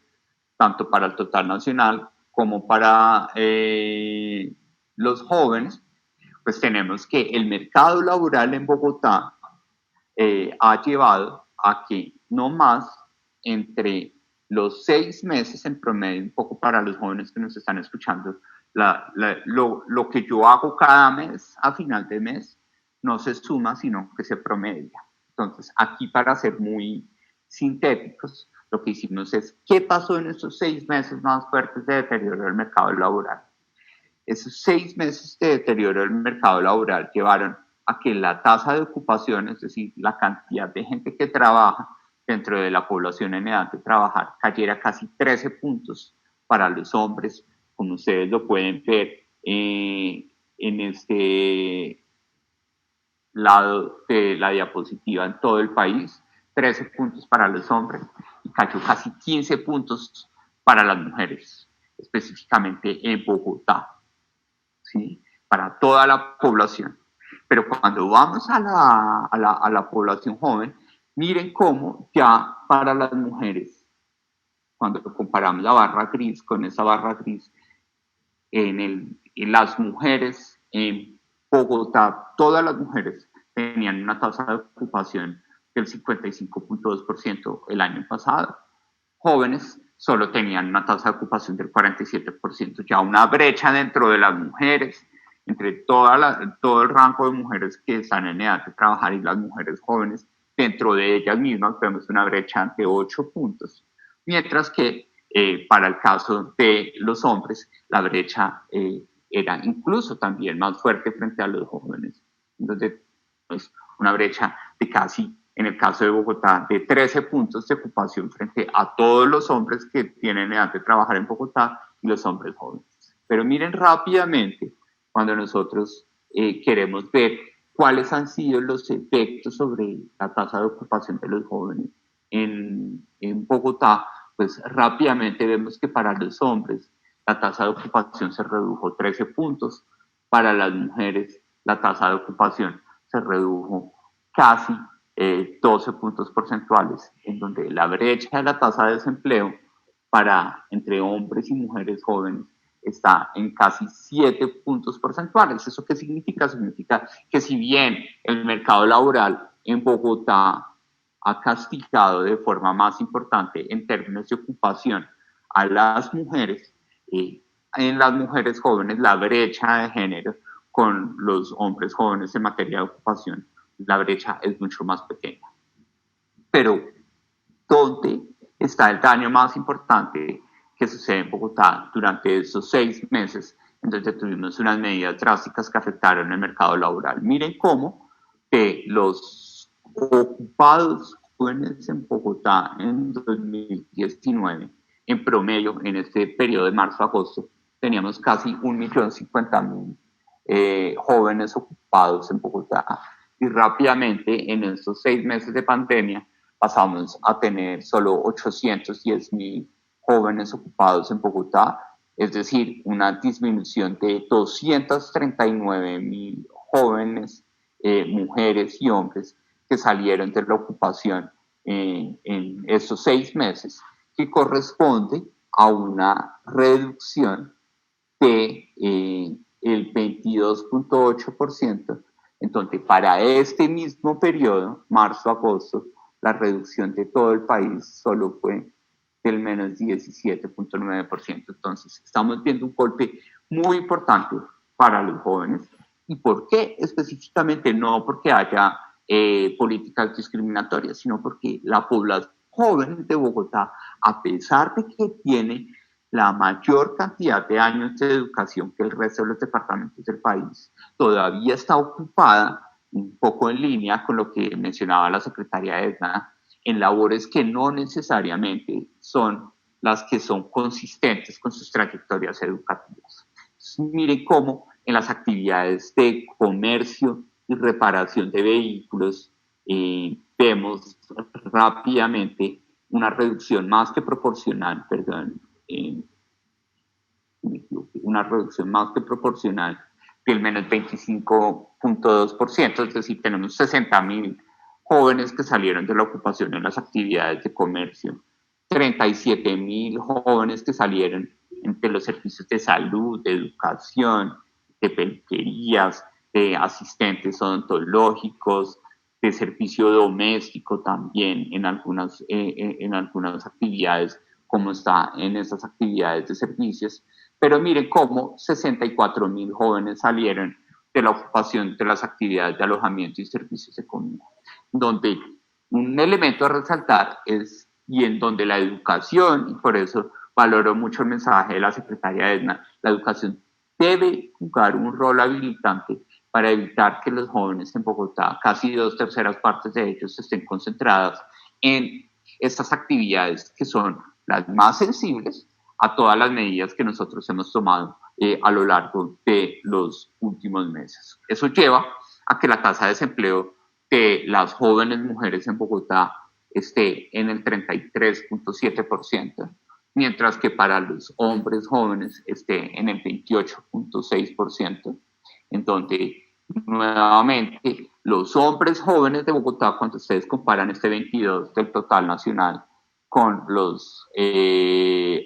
tanto para el total nacional como para los jóvenes, pues tenemos que el mercado laboral en Bogotá ha llevado a que no más entre los 6 meses en promedio, un poco para los jóvenes que nos están escuchando, lo que yo hago cada mes, a final de mes, no se suma, sino que se promedia. Entonces, aquí, para ser muy sintéticos, lo que hicimos es, ¿qué pasó en esos 6 meses más fuertes de deterioro del mercado laboral? Esos 6 meses de deterioro del mercado laboral llevaron a que la tasa de ocupación, es decir, la cantidad de gente que trabaja dentro de la población en edad de trabajar, cayera casi 13 puntos para los hombres, como ustedes lo pueden ver en este lado de la diapositiva en todo el país, 13 puntos para los hombres y cayó casi 15 puntos para las mujeres, específicamente en Bogotá, ¿sí? Para toda la población. Pero cuando vamos a la población joven, miren cómo ya para las mujeres, cuando comparamos la barra gris con esa barra gris, en las mujeres en Bogotá, todas las mujeres tenían una tasa de ocupación del 55.2% el año pasado. Jóvenes solo tenían una tasa de ocupación del 47%, ya una brecha dentro de las mujeres, entre todo el rango de mujeres que están en edad de trabajar y las mujeres jóvenes, dentro de ellas mismas vemos una brecha de 8 puntos, mientras que para el caso de los hombres, la brecha era incluso también más fuerte frente a los jóvenes. Entonces, pues, una brecha de casi, en el caso de Bogotá, de 13 puntos de ocupación frente a todos los hombres que tienen edad de trabajar en Bogotá y los hombres jóvenes. Pero miren rápidamente, cuando nosotros queremos ver cuáles han sido los efectos sobre la tasa de ocupación de los jóvenes en Bogotá, pues rápidamente vemos que para los hombres la tasa de ocupación se redujo 13 puntos, para las mujeres la tasa de ocupación se redujo casi 12 puntos porcentuales, en donde la brecha de la tasa de desempleo entre hombres y mujeres jóvenes está en casi 7 puntos porcentuales. ¿Eso qué significa? Significa que si bien el mercado laboral en Bogotá ha castigado de forma más importante en términos de ocupación a las mujeres, en las mujeres jóvenes la brecha de género con los hombres jóvenes en materia de ocupación, la brecha es mucho más pequeña. Pero, ¿dónde está el daño más importante que sucede en Bogotá durante esos 6 meses en donde tuvimos unas medidas drásticas que afectaron el mercado laboral? Miren cómo los ocupados jóvenes en Bogotá en 2019, en promedio, en este periodo de marzo-agosto, teníamos casi 1.050.000 jóvenes ocupados en Bogotá. Y rápidamente, en estos 6 meses de pandemia, pasamos a tener solo 810.000 jóvenes ocupados en Bogotá, es decir, una disminución de 239.000 jóvenes, mujeres y hombres que salieron de la ocupación en esos 6 meses, que corresponde a una reducción de el 22.8%. Entonces, para este mismo periodo, marzo-agosto, la reducción de todo el país solo fue del menos 17.9%. Entonces, estamos viendo un golpe muy importante para los jóvenes. ¿Y por qué específicamente? No porque haya políticas discriminatorias, sino porque la población joven de Bogotá, a pesar de que tiene la mayor cantidad de años de educación que el resto de los departamentos del país, todavía está ocupada, un poco en línea con lo que mencionaba la secretaria Edna, en labores que no necesariamente son las que son consistentes con sus trayectorias educativas. Entonces, miren cómo en las actividades de comercio y reparación de vehículos vemos rápidamente una reducción más que proporcional, una reducción más que proporcional del menos 25.2%, es decir, tenemos 60.000 jóvenes que salieron de la ocupación en las actividades de comercio, 37.000 jóvenes que salieron entre los servicios de salud, de educación, de peluquerías, de asistentes odontológicos, de servicio doméstico también en algunas actividades, como está en esas actividades de servicios. Pero miren cómo 64.000 jóvenes salieron de la ocupación de las actividades de alojamiento y servicios de comida, donde un elemento a resaltar es, y en donde la educación, y por eso valoro mucho el mensaje de la secretaria Edna, la educación debe jugar un rol habilitante para evitar que los jóvenes en Bogotá, casi 2/3 partes de ellos, estén concentradas en estas actividades que son las más sensibles a todas las medidas que nosotros hemos tomado a lo largo de los últimos meses. Eso lleva a que la tasa de desempleo de las jóvenes mujeres en Bogotá esté en el 33.7%, mientras que para los hombres jóvenes esté en el 28.6%, en donde nuevamente los hombres jóvenes de Bogotá, cuando ustedes comparan este 22 del total nacional con los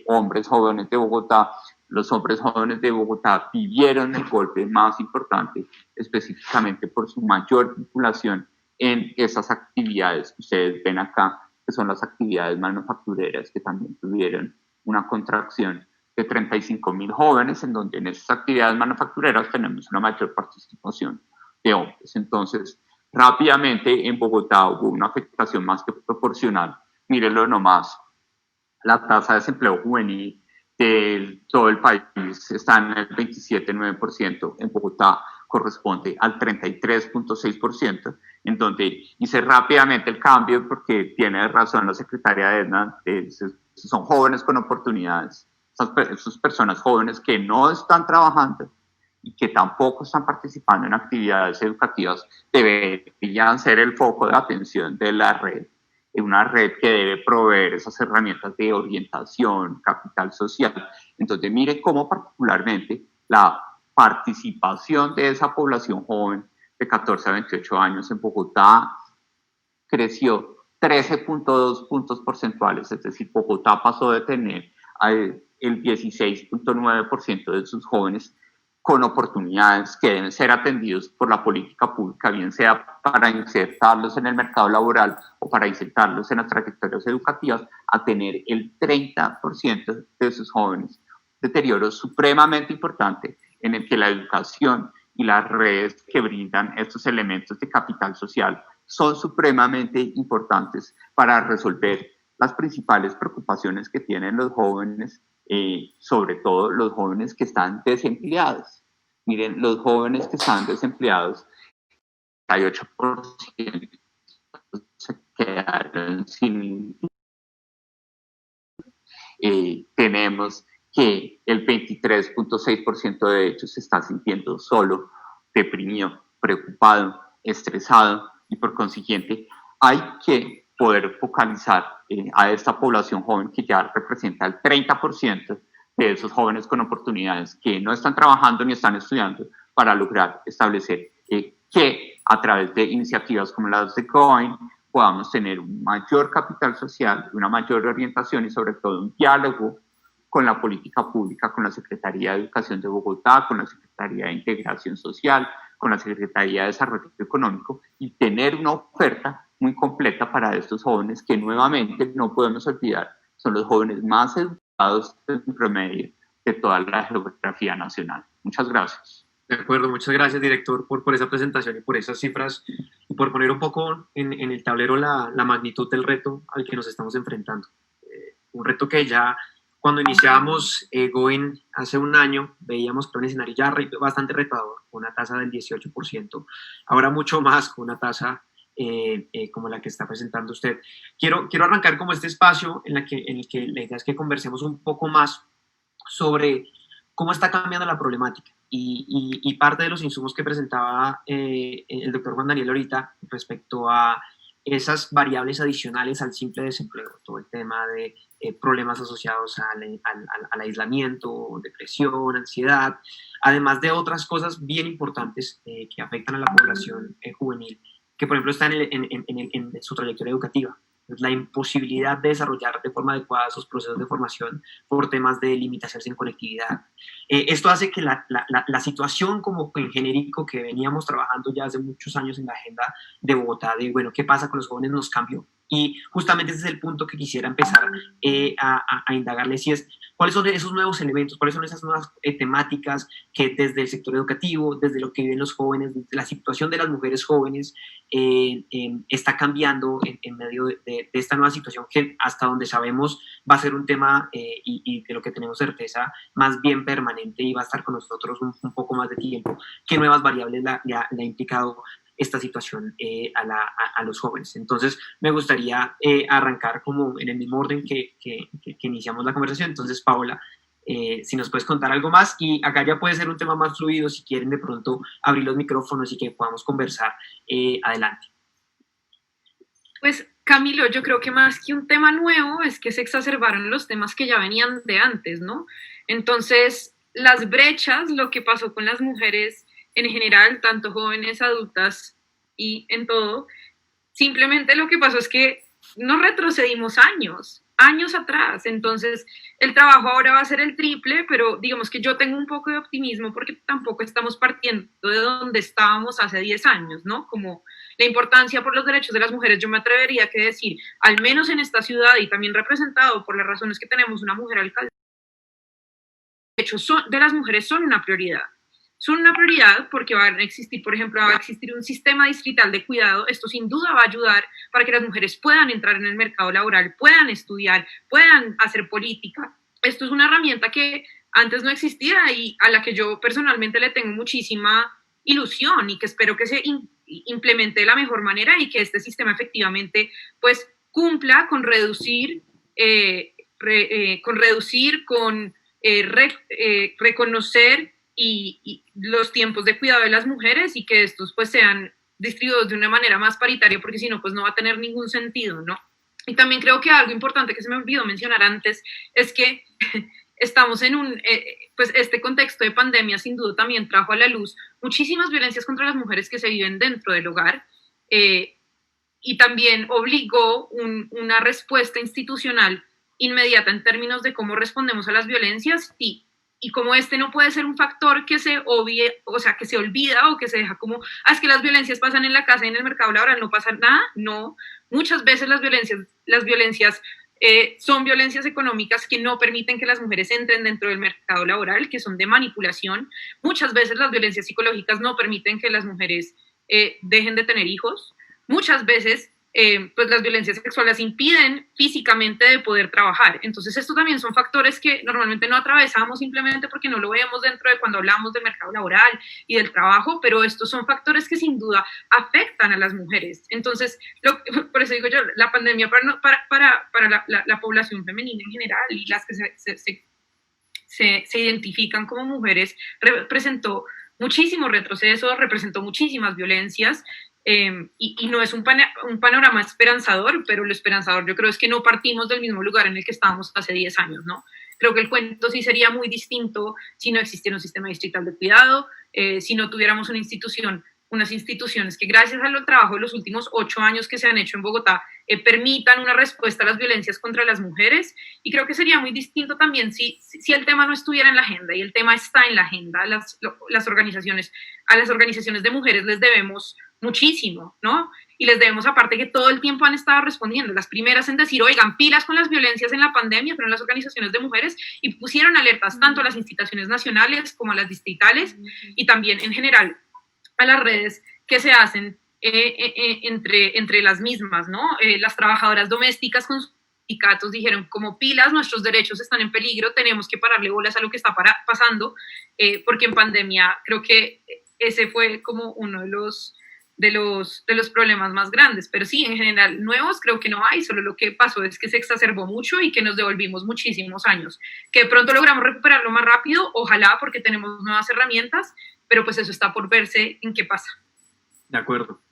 hombres jóvenes de Bogotá, los hombres jóvenes de Bogotá vivieron el golpe más importante, específicamente por su mayor vinculación en esas actividades que ustedes ven acá, que son las actividades manufactureras, que también tuvieron una contracción de 35.000 jóvenes, en donde en esas actividades manufactureras tenemos una mayor participación de hombres. Entonces, rápidamente en Bogotá hubo una afectación más que proporcional. Mírenlo nomás, la tasa de desempleo juvenil de todo el país está en el 27.9%, en Bogotá corresponde al 33.6%, en donde hice rápidamente el cambio porque tiene razón la secretaria Edna, son jóvenes con oportunidades, esas personas jóvenes que no están trabajando y que tampoco están participando en actividades educativas deberían ser el foco de atención de la red, una red que debe proveer esas herramientas de orientación, capital social. Entonces miren cómo particularmente la participación de esa población joven de 14 a 28 años en Bogotá creció 13.2 puntos porcentuales, es decir, Bogotá pasó de tener el 16.9% de sus jóvenes con oportunidades que deben ser atendidos por la política pública, bien sea para insertarlos en el mercado laboral o para insertarlos en las trayectorias educativas, a tener el 30% de sus jóvenes. Deterioro supremamente importante en el que la educación y las redes que brindan estos elementos de capital social son supremamente importantes para resolver las principales preocupaciones que tienen los jóvenes, sobre todo los jóvenes que están desempleados. Miren, los jóvenes que están desempleados, el 38% se quedaron sin... tenemos que el 23.6% de ellos se está sintiendo solo, deprimido, preocupado, estresado, y por consiguiente hay que poder focalizar a esta población joven que ya representa el 30% de esos jóvenes con oportunidades que no están trabajando ni están estudiando, para lograr establecer que a través de iniciativas como las de COIN podamos tener un mayor capital social, una mayor orientación y sobre todo un diálogo con la política pública, con la Secretaría de Educación de Bogotá, con la Secretaría de Integración Social, con la Secretaría de Desarrollo Económico, y tener una oferta muy completa para estos jóvenes que nuevamente no podemos olvidar, son los jóvenes más educados en promedio de toda la geografía nacional. Muchas gracias. De acuerdo, muchas gracias, director, por esa presentación y por esas cifras y por poner un poco en el tablero la magnitud del reto al que nos estamos enfrentando. Un reto que ya cuando iniciábamos GOIN hace un año veíamos que un escenario ya bastante retador, con una tasa del 18%, ahora mucho más con una tasa como la que está presentando usted. Quiero arrancar como este espacio en el que la idea es que conversemos un poco más sobre cómo está cambiando la problemática y parte de los insumos que presentaba el doctor Juan Daniel ahorita respecto a esas variables adicionales al simple desempleo, todo el tema de problemas asociados al aislamiento, depresión, ansiedad, además de otras cosas bien importantes que afectan a la población juvenil, que por ejemplo están en su trayectoria educativa. La imposibilidad de desarrollar de forma adecuada sus procesos de formación por temas de limitaciones en conectividad. Esto hace que la situación como en genérico que veníamos trabajando ya hace muchos años en la agenda de Bogotá, de bueno, ¿qué pasa con los jóvenes? Nos cambió. Y justamente ese es el punto que quisiera empezar a indagarles, y es cuáles son esos nuevos elementos, cuáles son esas nuevas temáticas que desde el sector educativo, desde lo que viven los jóvenes, desde la situación de las mujeres jóvenes, está cambiando en medio de esta nueva situación que hasta donde sabemos va a ser un tema y de lo que tenemos certeza más bien permanente y va a estar con nosotros un poco más de tiempo. ¿Qué nuevas variables le ha implicado esta situación a los jóvenes? Entonces me gustaría arrancar como en el mismo orden que iniciamos la conversación. Entonces, Paola, si nos puedes contar algo más, y acá ya puede ser un tema más fluido si quieren de pronto abrir los micrófonos y que podamos conversar. Adelante. Pues Camilo, yo creo que más que un tema nuevo es que se exacerbaron los temas que ya venían de antes, ¿no? Entonces, las brechas, lo que pasó con las mujeres en general, tanto jóvenes, adultas y en todo, simplemente lo que pasó es que nos retrocedimos años atrás. Entonces el trabajo ahora va a ser el triple, pero digamos que yo tengo un poco de optimismo porque tampoco estamos partiendo de donde estábamos hace 10 años, ¿no? Como la importancia por los derechos de las mujeres, yo me atrevería a decir, al menos en esta ciudad y también representado por las razones que tenemos una mujer alcalde, los derechos de las mujeres son una prioridad. Son una prioridad porque va a existir, por ejemplo, va a existir un sistema distrital de cuidado. Esto sin duda va a ayudar para que las mujeres puedan entrar en el mercado laboral, puedan estudiar, puedan hacer política. Esto es una herramienta que antes no existía y a la que yo personalmente le tengo muchísima ilusión y que espero que se implemente de la mejor manera y que este sistema efectivamente pues cumpla con reconocer y los tiempos de cuidado de las mujeres y que estos pues sean distribuidos de una manera más paritaria, porque si no pues no va a tener ningún sentido, ¿no? Y también creo que algo importante que se me olvidó mencionar antes es que estamos en pues este contexto de pandemia sin duda también trajo a la luz muchísimas violencias contra las mujeres que se viven dentro del hogar y también obligó una respuesta institucional inmediata en términos de cómo respondemos a las violencias y y como este no puede ser un factor que se obvie, o sea, que se olvida o que se deja como, es que las violencias pasan en la casa y en el mercado laboral, no pasa nada, no. Muchas veces las violencias son violencias económicas que no permiten que las mujeres entren dentro del mercado laboral, que son de manipulación. Muchas veces las violencias psicológicas no permiten que las mujeres dejen de tener hijos. Muchas veces pues las violencias sexuales impiden físicamente de poder trabajar. Entonces, estos también son factores que normalmente no atravesamos simplemente porque no lo vemos dentro de cuando hablamos del mercado laboral y del trabajo, pero estos son factores que sin duda afectan a las mujeres. Entonces, por eso digo yo, la pandemia para la población femenina en general y las que se identifican como mujeres representó muchísimo retroceso, representó muchísimas violencias. Y no es un panorama esperanzador, pero lo esperanzador yo creo es que no partimos del mismo lugar en el que estábamos hace 10 años, ¿no? Creo que el cuento sí sería muy distinto si no existiera un sistema distrital de cuidado, si no tuviéramos unas instituciones que gracias al trabajo de los últimos 8 años que se han hecho en Bogotá permitan una respuesta a las violencias contra las mujeres. Y creo que sería muy distinto también si el tema no estuviera en la agenda, y el tema está en la agenda. A las organizaciones de mujeres les debemos muchísimo, ¿no? Y les debemos aparte que todo el tiempo han estado respondiendo. Las primeras en decir, oigan, pilas con las violencias en la pandemia, fueron las organizaciones de mujeres y pusieron alertas tanto a las instituciones nacionales como a las distritales y también en general a las redes que se hacen entre las mismas, ¿no? Las trabajadoras domésticas con sus sindicatos dijeron, como pilas, nuestros derechos están en peligro, tenemos que pararle bolas a lo que está pasando, porque en pandemia creo que ese fue como uno de los problemas más grandes, pero sí, en general, nuevos creo que no hay, solo lo que pasó es que se exacerbó mucho y que nos devolvimos muchísimos años, que de pronto logramos recuperarlo más rápido, ojalá, porque tenemos nuevas herramientas, pero pues eso está por verse en qué pasa. De acuerdo,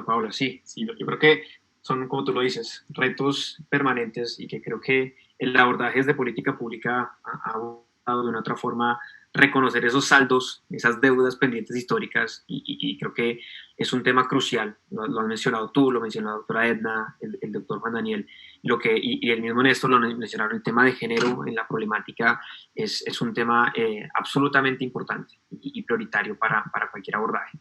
Paola, sí, yo creo que son, como tú lo dices, retos permanentes y que creo que el abordaje desde política pública ha buscado de una otra forma reconocer esos saldos, esas deudas pendientes históricas y creo que es un tema crucial, lo has mencionado tú, lo mencionó la doctora Edna, el doctor Juan Daniel, y el mismo Néstor lo mencionaron, el tema de género en la problemática es un tema absolutamente importante y prioritario para cualquier abordaje.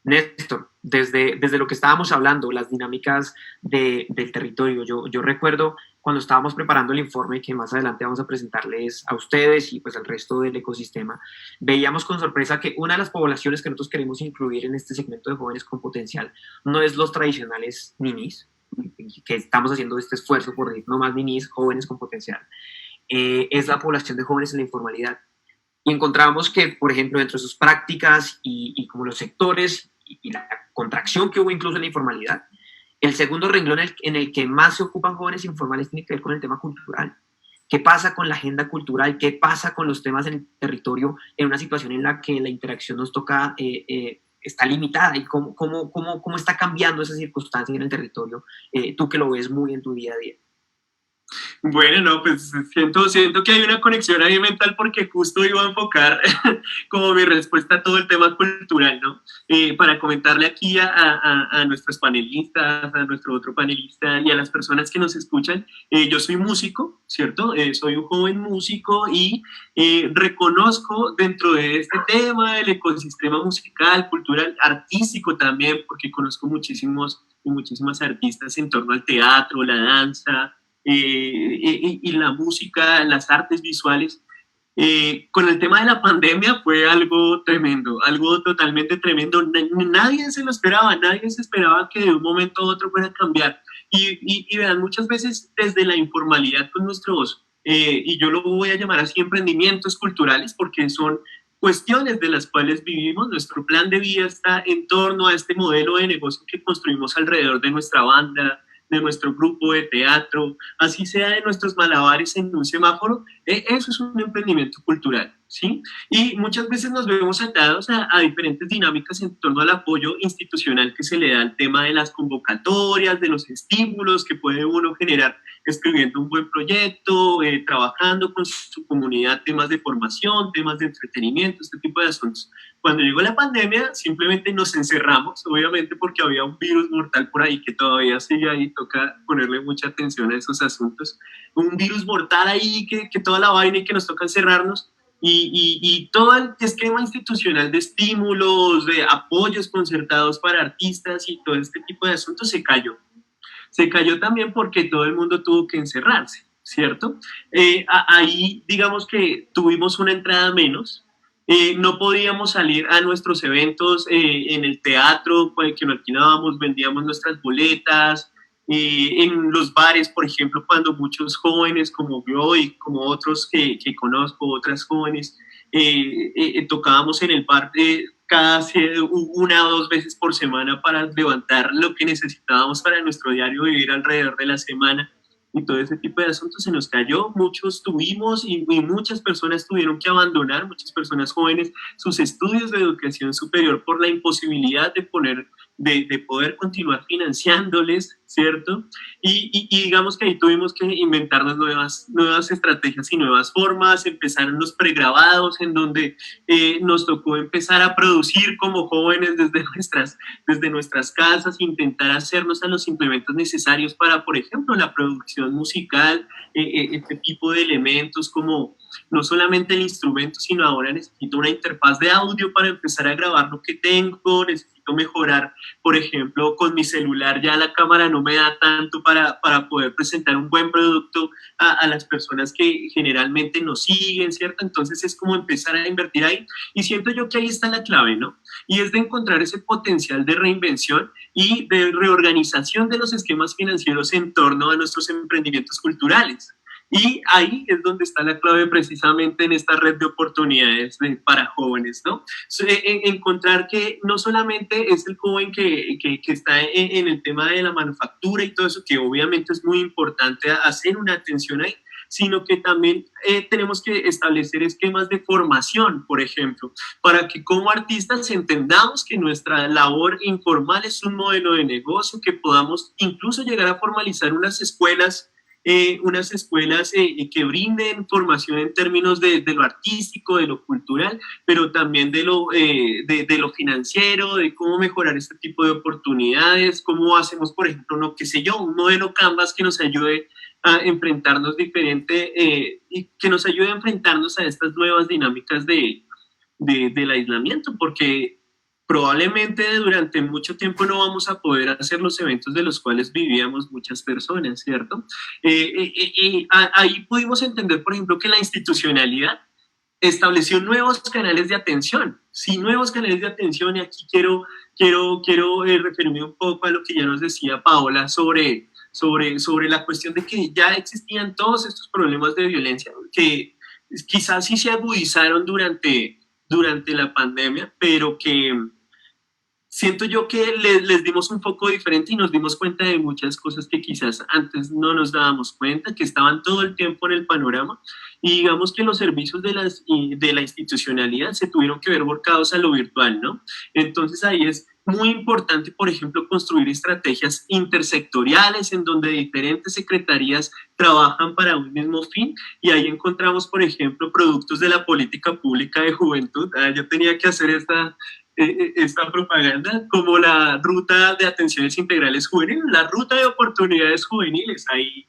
Néstor, desde lo que estábamos hablando, las dinámicas del territorio, yo recuerdo cuando estábamos preparando el informe que más adelante vamos a presentarles a ustedes y pues al resto del ecosistema, veíamos con sorpresa que una de las poblaciones que nosotros queremos incluir en este segmento de jóvenes con potencial no es los tradicionales ninis, que estamos haciendo este esfuerzo por decir no más ninis, jóvenes con potencial, es la población de jóvenes en la informalidad. Y encontramos que, por ejemplo, dentro de sus prácticas y como los sectores y la contracción que hubo incluso en la informalidad, el segundo renglón en el que más se ocupan jóvenes informales tiene que ver con el tema cultural. ¿Qué pasa con la agenda cultural? ¿Qué pasa con los temas en el territorio en una situación en la que la interacción nos toca, está limitada? ¿Y cómo está cambiando esa circunstancia en el territorio? Tú que lo ves muy en tu día a día. Bueno, no, pues siento que hay una conexión ahí mental porque justo iba a enfocar como mi respuesta a todo el tema cultural, ¿no? Para comentarle aquí a nuestros panelistas, a nuestro otro panelista y a las personas que nos escuchan, yo soy músico, ¿cierto? Soy un joven músico y reconozco dentro de este tema el ecosistema musical, cultural, artístico también, porque conozco muchísimas artistas en torno al teatro, la danza, y la música, las artes visuales. Con el tema de la pandemia fue algo tremendo, algo totalmente tremendo. Nadie se lo esperaba, nadie se esperaba que de un momento a otro fuera a cambiar. Y vean, muchas veces desde la informalidad con nuestros, y yo lo voy a llamar así, emprendimientos culturales, porque son cuestiones de las cuales vivimos. Nuestro plan de vida está en torno a este modelo de negocio que construimos alrededor de nuestra banda, de nuestro grupo de teatro, así sea de nuestros malabares en un semáforo. Eso es un emprendimiento cultural, ¿sí? Y muchas veces nos vemos atados a diferentes dinámicas en torno al apoyo institucional que se le da al tema de las convocatorias, de los estímulos que puede uno generar escribiendo un buen proyecto, trabajando con su comunidad, temas de formación, temas de entretenimiento, este tipo de asuntos. Cuando llegó la pandemia, simplemente nos encerramos, obviamente porque había un virus mortal por ahí que todavía sigue ahí, toca ponerle mucha atención a esos asuntos. Un virus mortal ahí que toda la vaina y que nos toca encerrarnos. y todo el esquema institucional de estímulos, de apoyos concertados para artistas y todo este tipo de asuntos se cayó. Se cayó también porque todo el mundo tuvo que encerrarse, ¿cierto? Ahí digamos que tuvimos una entrada menos, no podíamos salir a nuestros eventos en el teatro que no alquilábamos, vendíamos nuestras boletas, en los bares, por ejemplo, cuando muchos jóvenes como yo y como otros que conozco, otras jóvenes, tocábamos en el bar cada 1 o 2 veces por semana para levantar lo que necesitábamos para nuestro diario vivir alrededor de la semana, y todo ese tipo de asuntos se nos cayó. Muchos tuvimos y muchas personas tuvieron que abandonar, muchas personas jóvenes, sus estudios de educación superior por la imposibilidad de poder continuar financiándoles, ¿cierto? Y digamos que ahí tuvimos que inventarnos nuevas estrategias y nuevas formas. Empezaron los pregrabados, en donde nos tocó empezar a producir como jóvenes desde nuestras casas, intentar hacernos a los implementos necesarios para, por ejemplo, la producción musical, este tipo de elementos como no solamente el instrumento, sino ahora necesito una interfaz de audio para empezar a grabar lo que tengo, necesito mejorar, por ejemplo, con mi celular ya la cámara no me da tanto para poder presentar un buen producto a las personas que generalmente nos siguen, ¿cierto? Entonces es como empezar a invertir ahí, y siento yo que ahí está la clave, ¿no? Y es de encontrar ese potencial de reinvención y de reorganización de los esquemas financieros en torno a nuestros emprendimientos culturales. Y ahí es donde está la clave precisamente en esta red de oportunidades para jóvenes, ¿no? Encontrar que no solamente es el joven que está en el tema de la manufactura y todo eso, que obviamente es muy importante hacer una atención ahí, sino que también tenemos que establecer esquemas de formación, por ejemplo, para que como artistas entendamos que nuestra labor informal es un modelo de negocio, que podamos incluso llegar a formalizar unas escuelas que brinden formación en términos de lo artístico, de lo cultural, pero también de lo financiero, de cómo mejorar este tipo de oportunidades, cómo hacemos, por ejemplo, no, qué sé yo, un modelo Canvas que nos ayude a enfrentarnos y que nos ayude a enfrentarnos a estas nuevas dinámicas del aislamiento, porque probablemente durante mucho tiempo no vamos a poder hacer los eventos de los cuales vivíamos muchas personas, ¿cierto? Ahí pudimos entender, por ejemplo, que la institucionalidad estableció nuevos canales de atención, sí, nuevos canales de atención, y aquí quiero referirme un poco a lo que ya nos decía Paola sobre la cuestión de que ya existían todos estos problemas de violencia que quizás sí se agudizaron durante la pandemia, pero que siento yo que les dimos un foco diferente y nos dimos cuenta de muchas cosas que quizás antes no nos dábamos cuenta, que estaban todo el tiempo en el panorama, y digamos que los servicios de la institucionalidad se tuvieron que ver volcados a lo virtual, ¿no? Entonces ahí es muy importante, por ejemplo, construir estrategias intersectoriales en donde diferentes secretarías trabajan para un mismo fin, y ahí encontramos, por ejemplo, productos de la política pública de juventud. Yo tenía que hacer esta propaganda, como la ruta de atenciones integrales juveniles, la ruta de oportunidades juveniles, ahí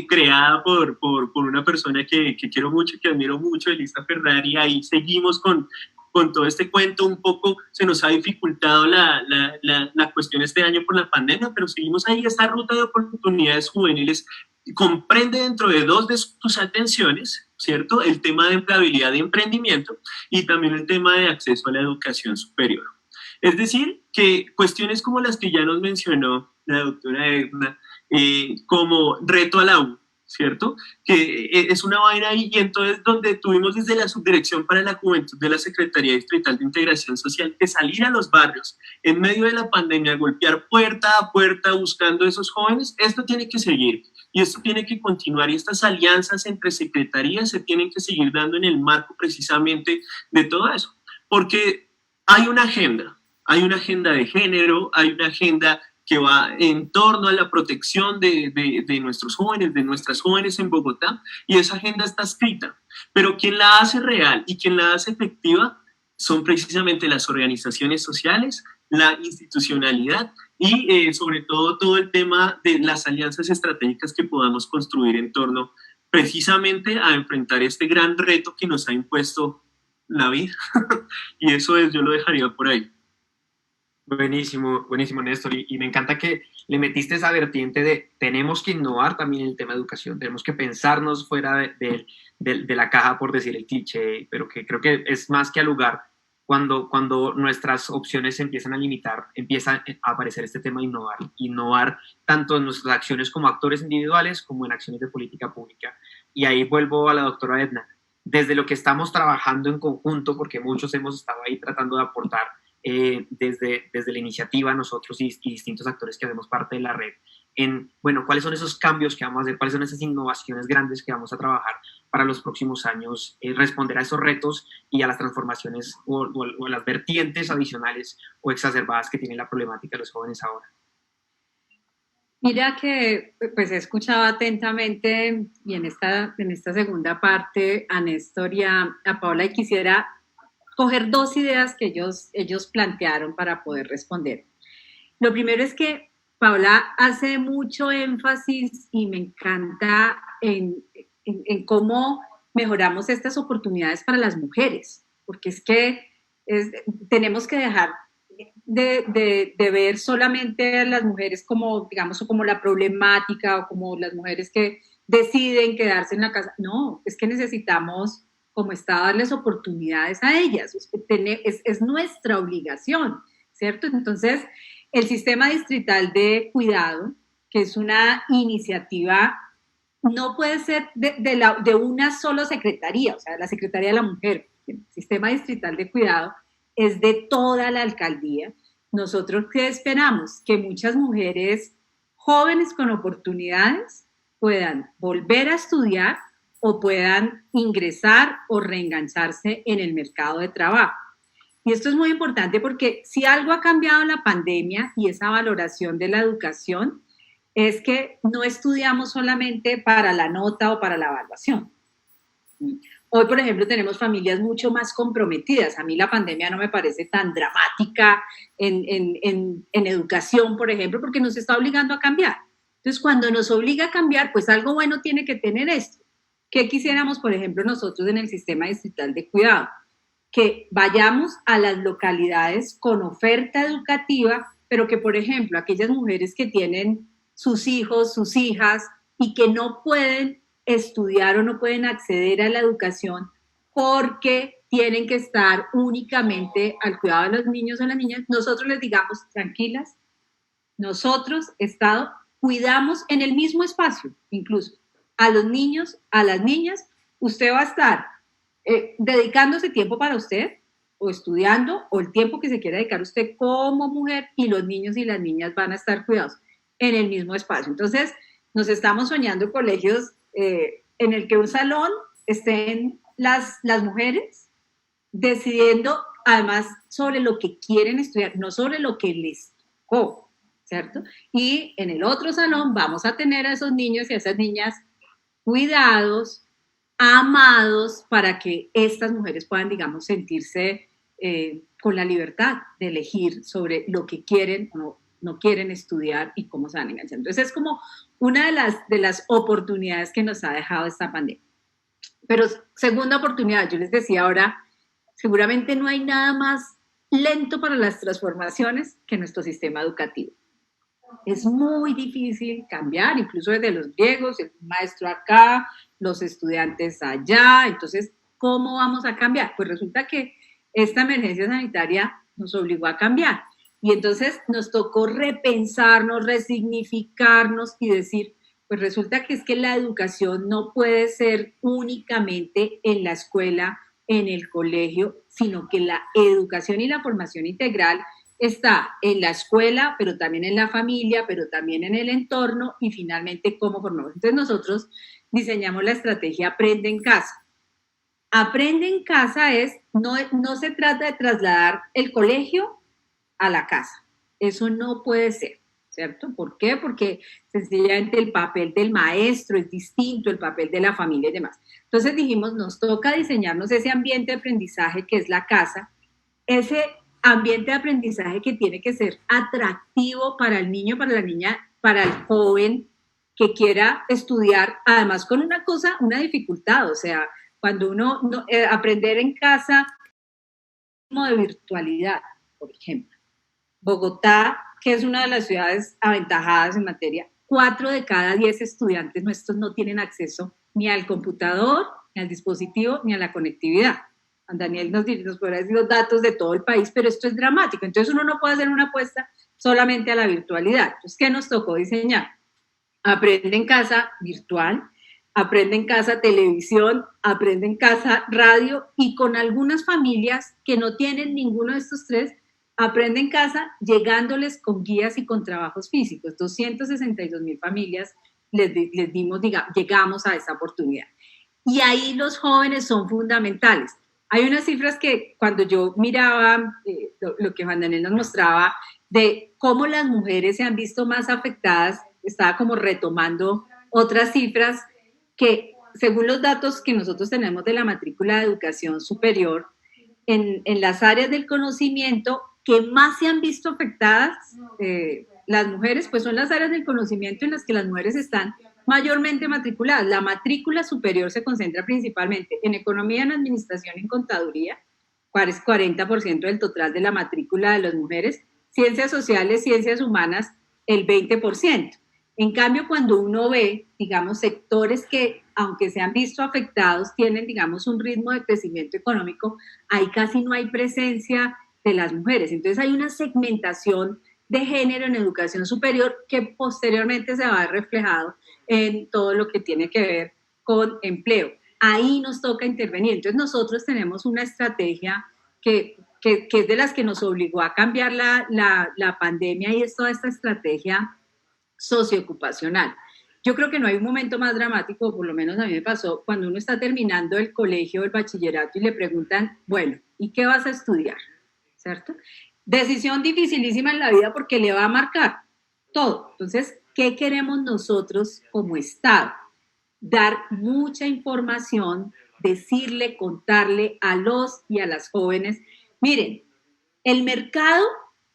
creada por una persona que quiero mucho, que admiro mucho, Elisa Ferrari. Ahí seguimos con todo este cuento. Un poco se nos ha dificultado la cuestión este año por la pandemia, pero seguimos ahí. Esta ruta de oportunidades juveniles comprende dentro de 2 de sus atenciones, ¿cierto?, el tema de empleabilidad y emprendimiento, y también el tema de acceso a la educación superior. Es decir, que cuestiones como las que ya nos mencionó la doctora Edna, como reto a la U, ¿cierto?, que es una vaina ahí, y entonces donde tuvimos desde la Subdirección para la Juventud de la Secretaría Distrital de Integración Social que salir a los barrios en medio de la pandemia, golpear puerta a puerta buscando a esos jóvenes. Esto tiene que seguir. Y esto tiene que continuar, y estas alianzas entre secretarías se tienen que seguir dando en el marco precisamente de todo eso, porque hay una agenda de género, hay una agenda que va en torno a la protección de nuestros jóvenes, de nuestras jóvenes en Bogotá, y esa agenda está escrita, pero quien la hace real y quien la hace efectiva son precisamente las organizaciones sociales, la institucionalidad y sobre todo el tema de las alianzas estratégicas que podamos construir en torno precisamente a enfrentar este gran reto que nos ha impuesto la vida. Y eso es, yo lo dejaría por ahí. Buenísimo, buenísimo, Néstor. Y me encanta que le metiste esa vertiente de tenemos que innovar también en el tema de educación, tenemos que pensarnos fuera de la caja, por decir el cliché, pero que creo que es más que al lugar cuando nuestras opciones se empiezan a limitar, empieza a aparecer este tema de innovar tanto en nuestras acciones como actores individuales como en acciones de política pública. Y ahí vuelvo a la doctora Edna. Desde lo que estamos trabajando en conjunto, porque muchos hemos estado ahí tratando de aportar desde la iniciativa nosotros y distintos actores que hacemos parte de la red, en, bueno, cuáles son esos cambios que vamos a hacer, cuáles son esas innovaciones grandes que vamos a trabajar para los próximos años, responder a esos retos y a las transformaciones o a las vertientes adicionales o exacerbadas que tiene la problemática de los jóvenes ahora. Mira que pues he escuchado atentamente y en esta segunda parte a Néstor y a Paola, y quisiera coger dos ideas que ellos plantearon para poder responder. Lo primero es que Paola hace mucho énfasis y me encanta en cómo mejoramos estas oportunidades para las mujeres, porque es que tenemos que dejar de ver solamente a las mujeres como, digamos, como la problemática o como las mujeres que deciden quedarse en la casa. No, es que necesitamos como Estado darles oportunidades a ellas, es nuestra obligación, ¿cierto? Entonces, el sistema distrital de cuidado, que es una iniciativa, no puede ser de una sola secretaría, o sea, la Secretaría de la Mujer. El sistema distrital de cuidado es de toda la alcaldía. Nosotros, ¿qué esperamos? Que muchas mujeres jóvenes con oportunidades puedan volver a estudiar o puedan ingresar o reengancharse en el mercado de trabajo. Y esto es muy importante porque si algo ha cambiado en la pandemia y esa valoración de la educación es que no estudiamos solamente para la nota o para la evaluación. Hoy, por ejemplo, tenemos familias mucho más comprometidas. A mí la pandemia no me parece tan dramática en educación, por ejemplo, porque nos está obligando a cambiar. Entonces, cuando nos obliga a cambiar, pues algo bueno tiene que tener esto. ¿Qué quisiéramos, por ejemplo, nosotros en el sistema distrital de cuidado? Que vayamos a las localidades con oferta educativa, pero que, por ejemplo, aquellas mujeres que tienen sus hijos, sus hijas, y que no pueden estudiar o no pueden acceder a la educación porque tienen que estar únicamente al cuidado de los niños o las niñas, nosotros les digamos, tranquilas, nosotros, Estado, cuidamos en el mismo espacio, incluso a los niños, a las niñas, usted va a estar dedicándose tiempo para usted o estudiando o el tiempo que se quiera dedicar usted como mujer, y los niños y las niñas van a estar cuidados en el mismo espacio. Entonces, nos estamos soñando colegios en el que un salón estén las mujeres decidiendo además sobre lo que quieren estudiar, no sobre lo que les tocó, ¿cierto? Y en el otro salón vamos a tener a esos niños y a esas niñas cuidados, amados, para que estas mujeres puedan, digamos, sentirse con la libertad de elegir sobre lo que quieren o no quieren estudiar y cómo se van a enganchar. Entonces es como una de las oportunidades que nos ha dejado esta pandemia. Pero segunda oportunidad, yo les decía ahora, seguramente no hay nada más lento para las transformaciones que nuestro sistema educativo. Es muy difícil cambiar, incluso desde los griegos, el maestro acá, los estudiantes allá. Entonces, ¿cómo vamos a cambiar? Pues resulta que esta emergencia sanitaria nos obligó a cambiar. Y entonces nos tocó repensarnos, resignificarnos y decir, pues resulta que es que la educación no puede ser únicamente en la escuela, en el colegio, sino que la educación y la formación integral está en la escuela, pero también en la familia, pero también en el entorno y finalmente cómo formamos. Entonces nosotros diseñamos la estrategia Aprende en Casa. Aprende en Casa no se trata de trasladar el colegio a la casa. Eso no puede ser, ¿cierto? ¿Por qué? Porque sencillamente el papel del maestro es distinto, el papel de la familia y demás. Entonces dijimos, nos toca diseñarnos ese ambiente de aprendizaje que es la casa, ese ambiente de aprendizaje que tiene que ser atractivo para el niño, para la niña, para el joven que quiera estudiar, además con una dificultad, o sea, cuando uno aprender en casa, como de virtualidad, por ejemplo. Bogotá, que es una de las ciudades aventajadas en materia, 4 de cada 10 estudiantes nuestros no tienen acceso ni al computador, ni al dispositivo, ni a la conectividad. Daniel nos podrá decir los datos de todo el país, pero esto es dramático. Entonces uno no puede hacer una apuesta solamente a la virtualidad. Entonces, ¿qué nos tocó diseñar? Aprende en casa virtual, aprende en casa televisión, aprende en casa radio, y con algunas familias que no tienen ninguno de estos tres, aprende en casa llegándoles con guías y con trabajos físicos. 262,000 familias les dimos, llegamos a esa oportunidad. Y ahí los jóvenes son fundamentales. Hay unas cifras que cuando yo miraba lo que Juan Daniel nos mostraba de cómo las mujeres se han visto más afectadas, estaba como retomando otras cifras que, según los datos que nosotros tenemos de la matrícula de educación superior, en las áreas del conocimiento que más se han visto afectadas las mujeres, pues son las áreas del conocimiento en las que las mujeres están mayormente matriculadas. La matrícula superior se concentra principalmente en economía, en administración y en contaduría, es 40% del total de la matrícula de las mujeres, ciencias sociales, ciencias humanas, el 20%. En cambio, cuando uno ve, digamos, sectores que, aunque se han visto afectados, tienen, digamos, un ritmo de crecimiento económico, ahí casi no hay presencia de las mujeres. Entonces hay una segmentación de género en educación superior que posteriormente se va a ver reflejado en todo lo que tiene que ver con empleo. Ahí nos toca intervenir. Entonces nosotros tenemos una estrategia que es de las que nos obligó a cambiar la pandemia, y es toda esta estrategia socioocupacional. Yo creo que no hay un momento más dramático, por lo menos a mí me pasó, cuando uno está terminando el colegio, el bachillerato, y le preguntan, bueno, ¿y qué vas a estudiar? ¿Cierto? Decisión dificilísima en la vida porque le va a marcar todo. Entonces, ¿qué queremos nosotros como Estado? Dar mucha información, decirle, contarle a los y a las jóvenes, miren, el mercado,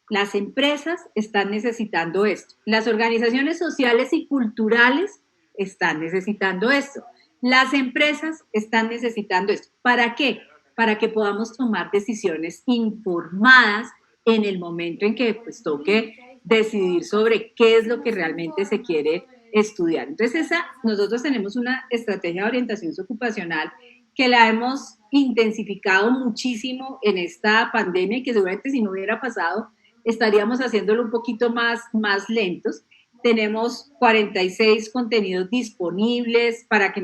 las empresas están necesitando esto, las organizaciones sociales y culturales están necesitando esto, las empresas están necesitando esto. ¿Para qué? Para que podamos tomar decisiones informadas en el momento en que pues toque decidir sobre qué es lo que realmente se quiere estudiar. Entonces nosotros tenemos una estrategia de orientación ocupacional que la hemos intensificado muchísimo en esta pandemia, y que seguramente si no hubiera pasado estaríamos haciéndolo un poquito más lentos. Tenemos 46 contenidos disponibles para que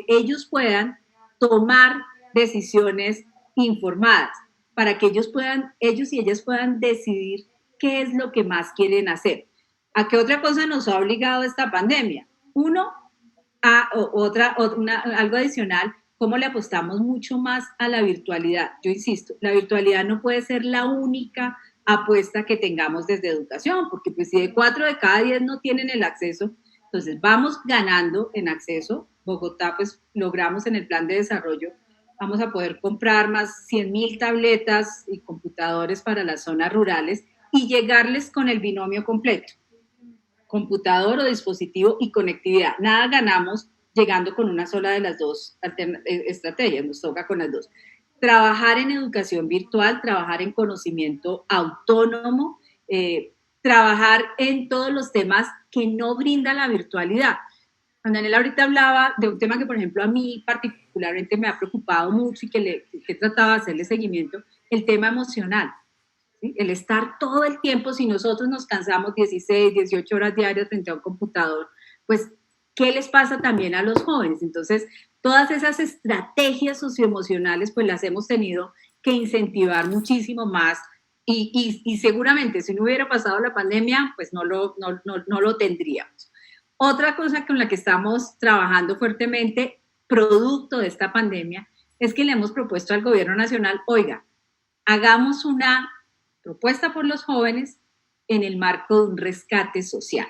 ellos puedan tomar decisiones informadas, para que ellos y ellas puedan decidir qué es lo que más quieren hacer. ¿A qué otra cosa nos ha obligado esta pandemia? Algo adicional, cómo le apostamos mucho más a la virtualidad. Yo insisto, la virtualidad no puede ser la única apuesta que tengamos desde educación, porque pues si de 4 de cada 10 no tienen el acceso, entonces vamos ganando en acceso. Bogotá, pues logramos en el plan de desarrollo, vamos a poder comprar más 100,000 tabletas y computadores para las zonas rurales y llegarles con el binomio completo, computador o dispositivo y conectividad. Nada ganamos llegando con una sola de las dos estrategias, nos toca con las dos. Trabajar en educación virtual, trabajar en conocimiento autónomo, trabajar en todos los temas que no brinda la virtualidad. Juan Daniel ahorita hablaba de un tema que, por ejemplo, a mí particularmente me ha preocupado mucho y que he tratado de hacerle seguimiento, el tema emocional. ¿Sí? El estar todo el tiempo, si nosotros nos cansamos 16, 18 horas diarias frente a un computador, pues, ¿qué les pasa también a los jóvenes? Entonces, todas esas estrategias socioemocionales, pues las hemos tenido que incentivar muchísimo más, y seguramente si no hubiera pasado la pandemia, pues no lo tendríamos. Otra cosa con la que estamos trabajando fuertemente, producto de esta pandemia, es que le hemos propuesto al gobierno nacional, oiga, hagamos una propuesta por los jóvenes en el marco de un rescate social.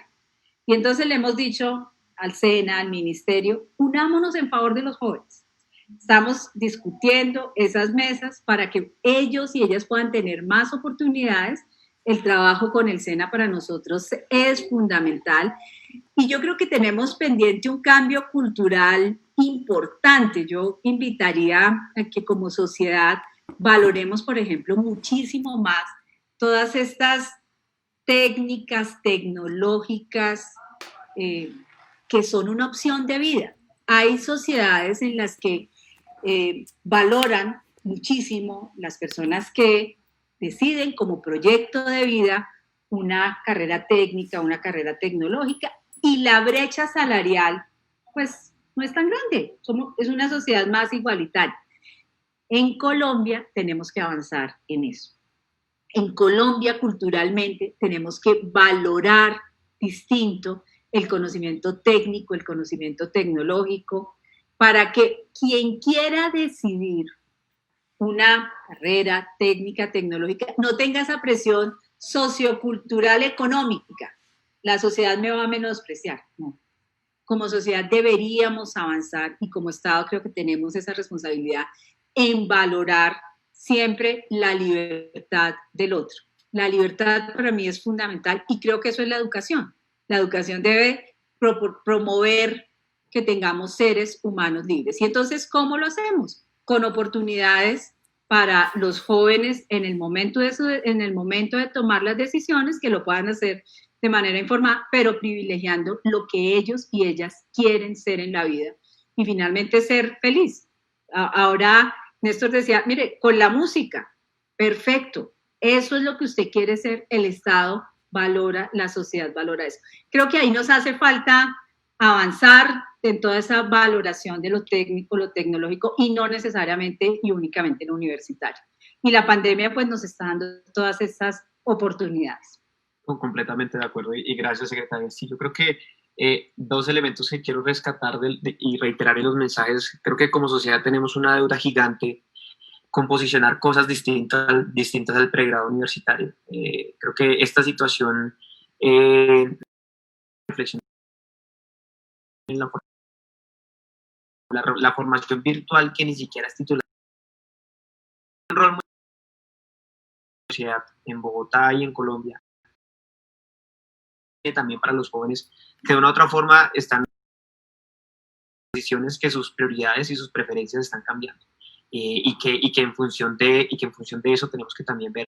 Y entonces le hemos dicho al SENA, al ministerio, unámonos en favor de los jóvenes. Estamos discutiendo esas mesas para que ellos y ellas puedan tener más oportunidades. El trabajo con el SENA para nosotros es fundamental. Y yo creo que tenemos pendiente un cambio cultural importante. Yo invitaría a que como sociedad valoremos, por ejemplo, muchísimo más todas estas técnicas tecnológicas que son una opción de vida. Hay sociedades en las que valoran muchísimo las personas que deciden como proyecto de vida una carrera técnica, una carrera tecnológica, y la brecha salarial pues no es tan grande, es una sociedad más igualitaria. En Colombia tenemos que avanzar en eso. En Colombia culturalmente tenemos que valorar distinto el conocimiento técnico, el conocimiento tecnológico, para que quien quiera decidir una carrera técnica, tecnológica, no tenga esa presión sociocultural, económica. La sociedad me va a menospreciar. No. Como sociedad deberíamos avanzar y como Estado creo que tenemos esa responsabilidad en valorar siempre la libertad del otro. La libertad para mí es fundamental y creo que eso es la educación. La educación debe promover que tengamos seres humanos libres. Y entonces, ¿cómo lo hacemos? Con oportunidades para los jóvenes en el momento de tomar las decisiones, que lo puedan hacer de manera informada, pero privilegiando lo que ellos y ellas quieren ser en la vida y finalmente ser feliz. Ahora, Néstor decía, mire, con la música, perfecto, eso es lo que usted quiere ser, el Estado valora, la sociedad valora eso. Creo que ahí nos hace falta avanzar en toda esa valoración de lo técnico, lo tecnológico y no necesariamente y únicamente en lo universitario. Y la pandemia pues nos está dando todas esas oportunidades. Completamente de acuerdo y gracias, secretaria. Sí, yo creo que dos elementos que quiero rescatar y reiterar en los mensajes. Creo que como sociedad tenemos una deuda gigante con posicionar cosas distintas al pregrado universitario. Creo que esta situación reflexiona en la formación virtual que ni siquiera es titular. Un rol muy sociedad en Bogotá y en Colombia. También para los jóvenes que de una u otra forma están en decisiones que sus prioridades y sus preferencias están cambiando y que en función de eso tenemos que también ver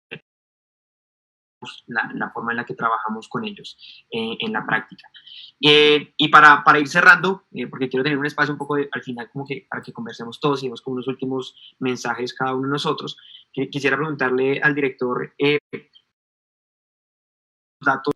la forma en la que trabajamos con ellos en la práctica. Y para ir cerrando, porque quiero tener un espacio un poco al final como que para que conversemos todos y demos como unos últimos mensajes cada uno de nosotros, quisiera preguntarle al director datos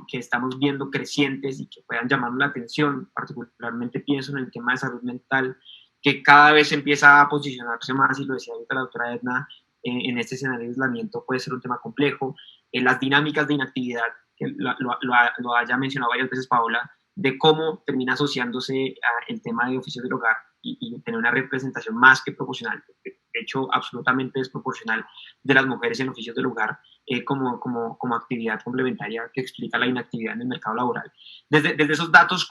que estamos viendo crecientes y que puedan llamar la atención, particularmente pienso en el tema de salud mental, que cada vez empieza a posicionarse más, y lo decía ahorita la doctora Edna, en este escenario de aislamiento puede ser un tema complejo, las dinámicas de inactividad, que lo haya mencionado varias veces Paola, de cómo termina asociándose el tema de oficios del hogar y tener una representación más que proporcional, de hecho absolutamente desproporcional, de las mujeres en oficios del hogar como actividad complementaria que explica la inactividad en el mercado laboral. Desde esos datos,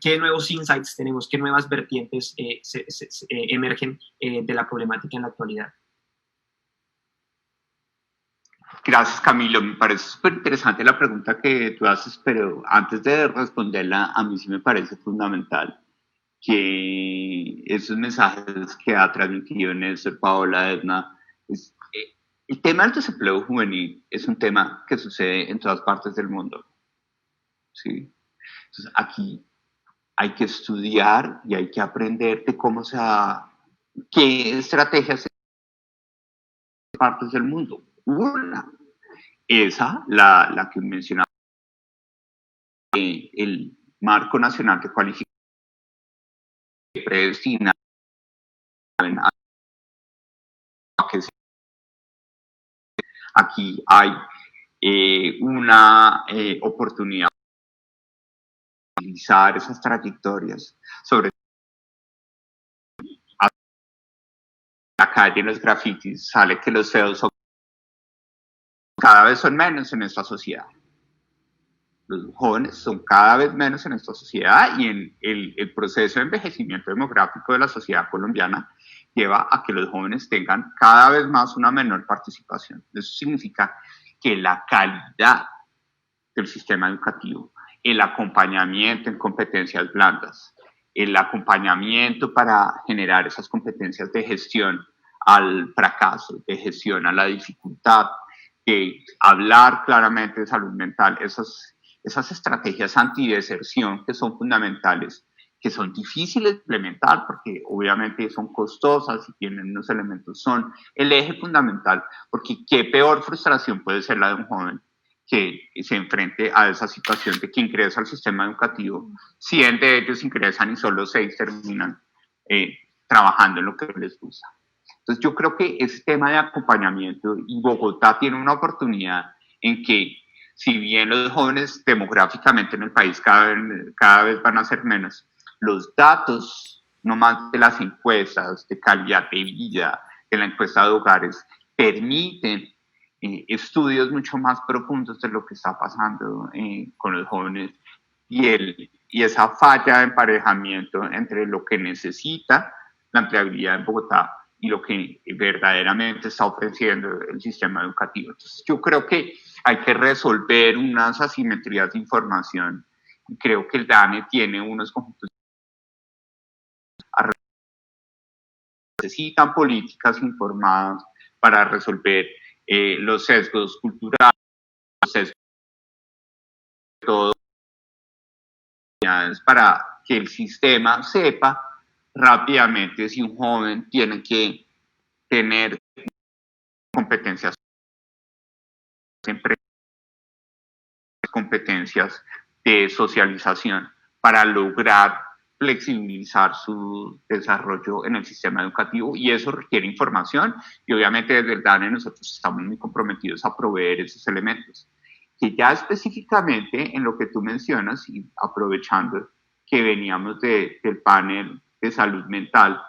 ¿qué nuevos insights tenemos? ¿Qué nuevas vertientes emergen de la problemática en la actualidad? Gracias, Camilo. Me parece súper interesante la pregunta que tú haces, pero antes de responderla, a mí sí me parece fundamental que esos mensajes que ha transmitido Néstor, Paola, Edna, el tema del desempleo juvenil es un tema que sucede en todas partes del mundo. ¿Sí? Entonces, aquí hay que estudiar y hay que aprender de qué estrategias en partes del mundo. Una, la que mencionaba, el marco nacional de cualificación predestina a que aquí hay una oportunidad de utilizar esas trayectorias, sobre acá en los grafitis sale que los feos cada vez son menos en esta sociedad. Los jóvenes son cada vez menos en esta sociedad y en el proceso de envejecimiento demográfico de la sociedad colombiana lleva a que los jóvenes tengan cada vez más una menor participación. Eso significa que la calidad del sistema educativo, el acompañamiento en competencias blandas, el acompañamiento para generar esas competencias de gestión al fracaso, de gestión a la dificultad, de hablar claramente de salud mental, esas estrategias antideserción que son fundamentales, que son difíciles de implementar porque obviamente son costosas y tienen unos elementos, son el eje fundamental, porque qué peor frustración puede ser la de un joven que se enfrente a esa situación de que ingresa al sistema educativo, 100 de ellos ingresan y solo 6 terminan trabajando en lo que les gusta. Entonces yo creo que ese tema de acompañamiento, y Bogotá tiene una oportunidad en que, si bien los jóvenes demográficamente en el país cada vez van a ser menos, los datos, no más de las encuestas de calidad de vida, de la encuesta de hogares, permiten estudios mucho más profundos de lo que está pasando con los jóvenes y esa falla de emparejamiento entre lo que necesita la empleabilidad en Bogotá y lo que verdaderamente está ofreciendo el sistema educativo. Entonces, yo creo que hay que resolver unas asimetrías de información y creo que el DANE tiene unos conjuntos. Necesitan políticas informadas para resolver los sesgos culturales, los sesgos de todo, para que el sistema sepa rápidamente si un joven tiene que tener competencias, competencias de socialización para lograr flexibilizar su desarrollo en el sistema educativo, y eso requiere información, y obviamente desde el DANE nosotros estamos muy comprometidos a proveer esos elementos. Que ya específicamente en lo que tú mencionas, y aprovechando que veníamos del panel de salud mental,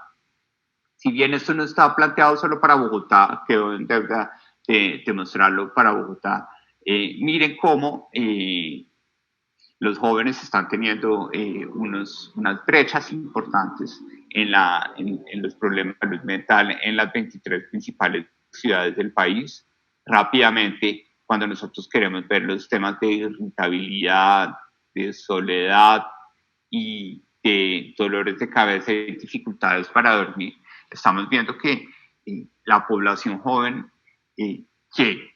si bien esto no está planteado solo para Bogotá, quedó en deuda de mostrarlo para Bogotá, miren cómo los jóvenes están teniendo unas brechas importantes en los problemas de salud mental en las 23 principales ciudades del país. Rápidamente, cuando nosotros queremos ver los temas de irritabilidad, de soledad y de dolores de cabeza y dificultades para dormir, estamos viendo que la población joven que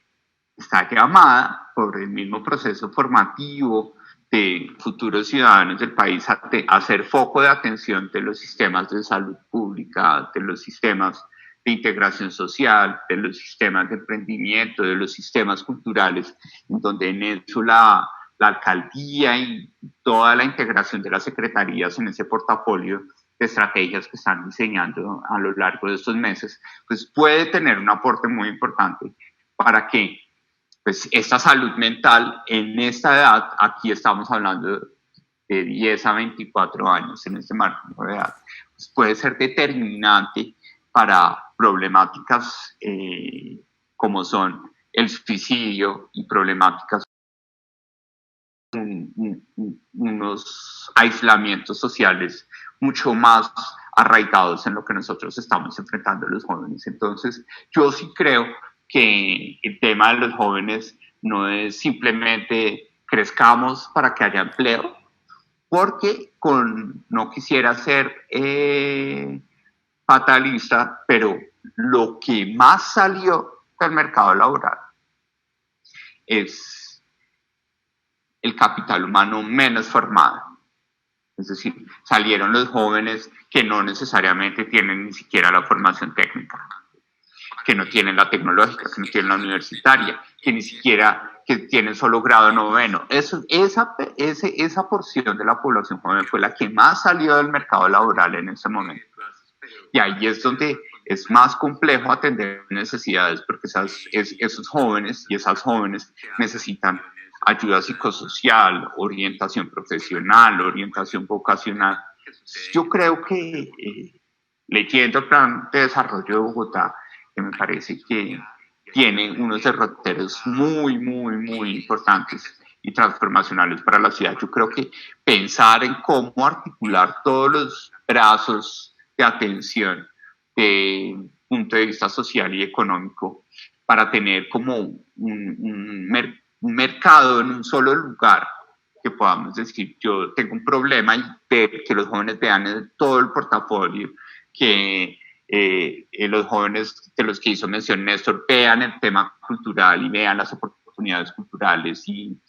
está llamada por el mismo proceso formativo de futuros ciudadanos del país a ser foco de atención de los sistemas de salud pública, de los sistemas de integración social, de los sistemas de emprendimiento, de los sistemas culturales, en donde en eso la alcaldía y toda la integración de las secretarías en ese portafolio de estrategias que están diseñando a lo largo de estos meses, pues puede tener un aporte muy importante para que pues esta salud mental en esta edad, aquí estamos hablando de 10 a 24 años en este marco de edad, pues puede ser determinante para problemáticas como son el suicidio y problemáticas unos aislamientos sociales mucho más arraigados en lo que nosotros estamos enfrentando los jóvenes. Entonces, yo sí creo que el tema de los jóvenes no es simplemente crezcamos para que haya empleo, porque no quisiera ser fatalista, pero lo que más salió del mercado laboral es el capital humano menos formado. Es decir, salieron los jóvenes que no necesariamente tienen ni siquiera la formación técnica, que no tienen la tecnológica, que no tienen la universitaria, que ni siquiera que tienen solo grado noveno. Esa porción de la población joven fue la que más salió del mercado laboral en ese momento. Y ahí es donde es más complejo atender necesidades, porque esos jóvenes y esas jóvenes necesitan ayuda psicosocial, orientación profesional, orientación vocacional. Yo creo que leyendo el Plan de Desarrollo de Bogotá, que me parece que tiene unos derroteros muy, muy, muy importantes y transformacionales para la ciudad. Yo creo que pensar en cómo articular todos los brazos de atención punto de vista social y económico, para tener como un mercado en un solo lugar, que podamos decir, yo tengo un problema, y que los jóvenes vean todo el portafolio, que los jóvenes de los que hizo mención Néstor vean el tema cultural y vean las oportunidades culturales y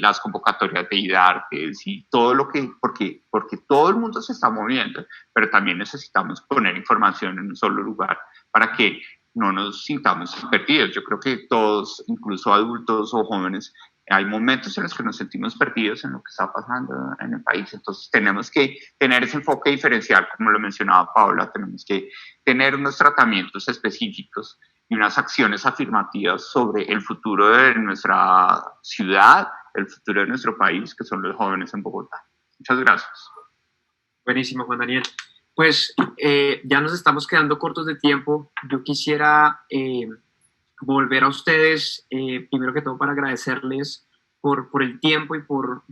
las convocatorias de IDARTES y todo lo que, porque todo el mundo se está moviendo, pero también necesitamos poner información en un solo lugar para que no nos sintamos perdidos. Yo creo que todos, incluso adultos o jóvenes, hay momentos en los que nos sentimos perdidos en lo que está pasando en el país. Entonces tenemos que tener ese enfoque diferencial, como lo mencionaba Paola, tenemos que tener unos tratamientos específicos y unas acciones afirmativas sobre el futuro de nuestra ciudad, el futuro de nuestro país, que son los jóvenes en Bogotá. Muchas gracias. Buenísimo, Juan Daniel. Pues ya nos estamos quedando cortos de tiempo. Yo quisiera volver a ustedes, primero que todo para agradecerles por el tiempo y por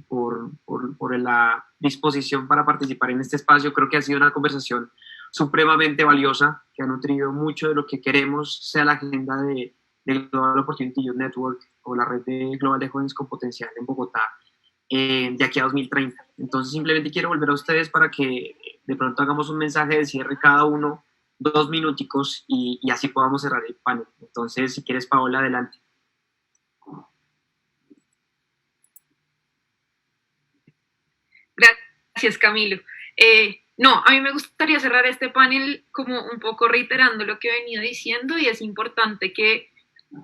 la disposición para participar en este espacio. Creo que ha sido una conversación supremamente valiosa, que ha nutrido mucho de lo que queremos, sea la agenda de Global Opportunity Youth Network o la red de global de jóvenes con potencial en Bogotá de aquí a 2030. Entonces simplemente quiero volver a ustedes para que de pronto hagamos un mensaje de cierre cada uno, 2 minuticos, y así podamos cerrar el panel. Entonces, si quieres, Paola, adelante. Gracias, Camilo. A mí me gustaría cerrar este panel como un poco reiterando lo que he venido diciendo, y es importante que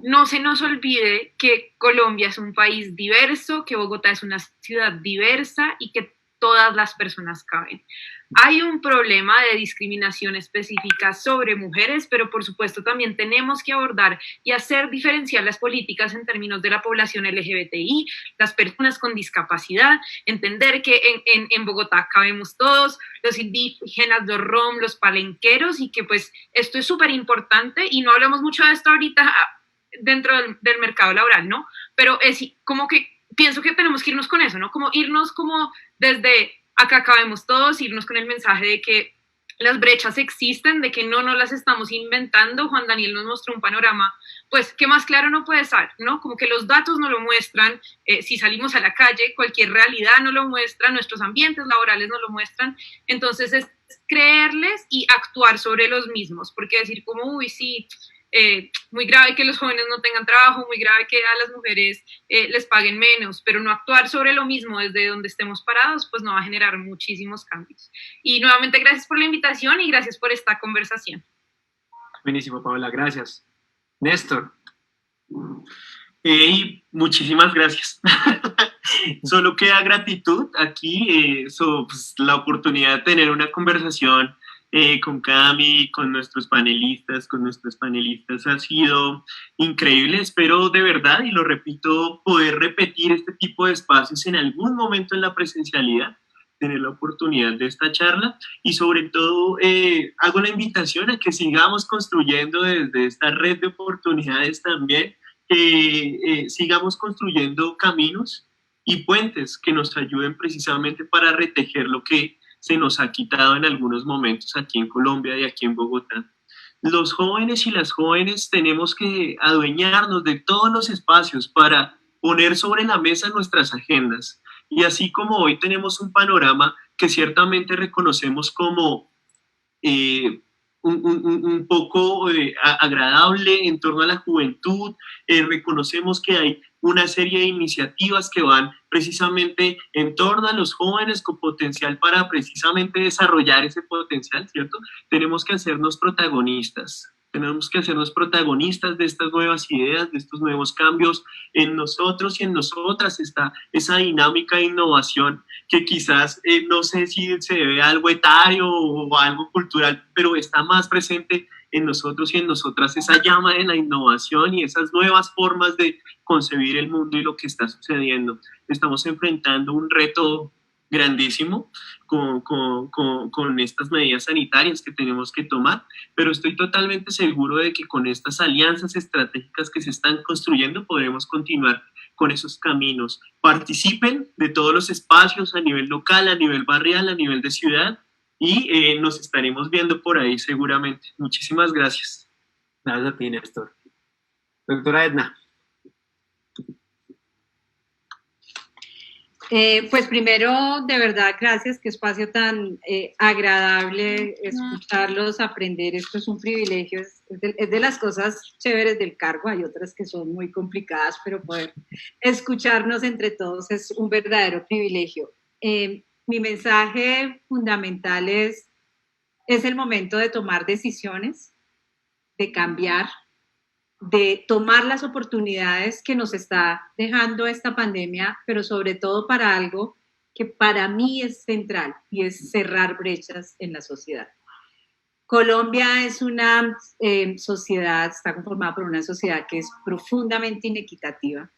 no se nos olvide que Colombia es un país diverso, que Bogotá es una ciudad diversa y que todas las personas caben. Hay un problema de discriminación específica sobre mujeres, pero por supuesto también tenemos que abordar y hacer diferenciar las políticas en términos de la población LGBTI, las personas con discapacidad, entender que en Bogotá cabemos todos, los indígenas, los rom, los palenqueros, y que pues esto es súper importante, y no hablamos mucho de esto ahorita dentro del mercado laboral, ¿no? Pero es como que pienso que tenemos que irnos con eso, ¿no? Como irnos como desde acá cabemos todos, irnos con el mensaje de que las brechas existen, de que no nos las estamos inventando. Juan Daniel nos mostró un panorama, pues, que más claro no puede ser, ¿no? Como que los datos no lo muestran, si salimos a la calle, cualquier realidad no lo muestra, nuestros ambientes laborales no lo muestran. Entonces es creerles y actuar sobre los mismos, porque decir como, uy, sí, muy grave que los jóvenes no tengan trabajo, muy grave que a las mujeres les paguen menos, pero no actuar sobre lo mismo desde donde estemos parados, pues no va a generar muchísimos cambios. Y nuevamente gracias por la invitación y gracias por esta conversación. Buenísimo, Paola, gracias. Néstor. Muchísimas gracias. Solo queda gratitud aquí, pues, la oportunidad de tener una conversación con Cami, con nuestros panelistas, ha sido increíble. Espero de verdad, y lo repito, poder repetir este tipo de espacios en algún momento en la presencialidad, tener la oportunidad de esta charla, y sobre todo hago la invitación a que sigamos construyendo desde esta red de oportunidades también, sigamos construyendo caminos y puentes que nos ayuden precisamente para retejer lo que se nos ha quitado en algunos momentos aquí en Colombia y aquí en Bogotá. Los jóvenes y las jóvenes tenemos que adueñarnos de todos los espacios para poner sobre la mesa nuestras agendas. Y así como hoy tenemos un panorama que ciertamente reconocemos como un poco agradable en torno a la juventud, reconocemos que hay una serie de iniciativas que van precisamente en torno a los jóvenes con potencial para precisamente desarrollar ese potencial, ¿cierto? Tenemos que hacernos protagonistas de estas nuevas ideas, de estos nuevos cambios. En nosotros y en nosotras está esa dinámica de innovación que quizás no sé si se debe a algo etario o a algo cultural, pero está más presente en nosotros y en nosotras esa llama de la innovación y esas nuevas formas de concebir el mundo y lo que está sucediendo. Estamos enfrentando un reto grandísimo con estas medidas sanitarias que tenemos que tomar, pero estoy totalmente seguro de que con estas alianzas estratégicas que se están construyendo podremos continuar con esos caminos. Participen de todos los espacios a nivel local, a nivel barrial, a nivel de ciudad, y nos estaremos viendo por ahí seguramente. Muchísimas gracias. Gracias a ti, Néstor. Doctora Edna. Pues primero, de verdad, gracias, qué espacio tan agradable escucharlos, aprender, esto es un privilegio, es de las cosas chéveres del cargo, hay otras que son muy complicadas, pero poder escucharnos entre todos es un verdadero privilegio. Mi mensaje fundamental es el momento de tomar decisiones, de cambiar, de tomar las oportunidades que nos está dejando esta pandemia, pero sobre todo para algo que para mí es central y es cerrar brechas en la sociedad. Colombia es una sociedad, está conformada por una sociedad que es profundamente inequitativa,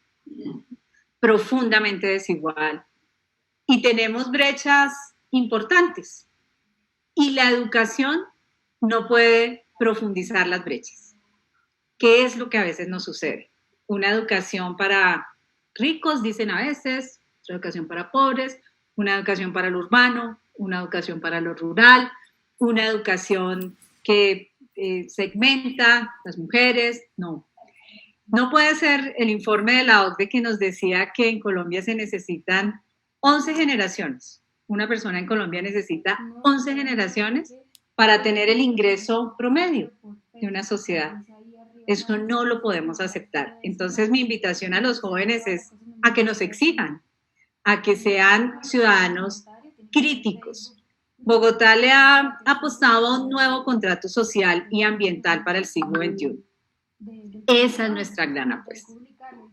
profundamente desigual y tenemos brechas importantes y la educación no puede profundizar las brechas. ¿Qué es lo que a veces nos sucede? Una educación para ricos, dicen a veces, otra educación para pobres, una educación para lo urbano, una educación para lo rural, una educación que segmenta las mujeres, no. No puede ser el informe de la OCDE que nos decía que en Colombia se necesitan 11 generaciones. Una persona en Colombia necesita 11 generaciones para tener el ingreso promedio de una sociedad. Eso no lo podemos aceptar. Entonces, mi invitación a los jóvenes es a que nos exijan, a que sean ciudadanos críticos. Bogotá le ha apostado a un nuevo contrato social y ambiental para el siglo XXI. Esa es nuestra gran apuesta.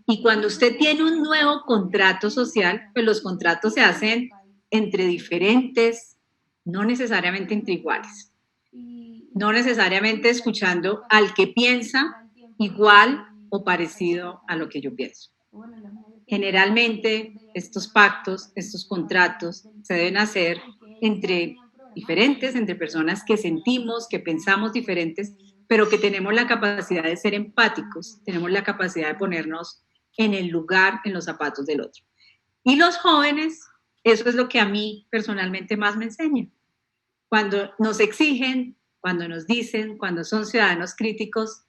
Y cuando usted tiene un nuevo contrato social, pues los contratos se hacen entre diferentes, no necesariamente entre iguales. No necesariamente escuchando al que piensa igual o parecido a lo que yo pienso. Generalmente estos pactos, estos contratos se deben hacer entre diferentes, entre personas que sentimos, que pensamos diferentes, pero que tenemos la capacidad de ser empáticos, tenemos la capacidad de ponernos en el lugar, en los zapatos del otro. Y los jóvenes, eso es lo que a mí personalmente más me enseña. Cuando nos exigen, cuando nos dicen, cuando son ciudadanos críticos,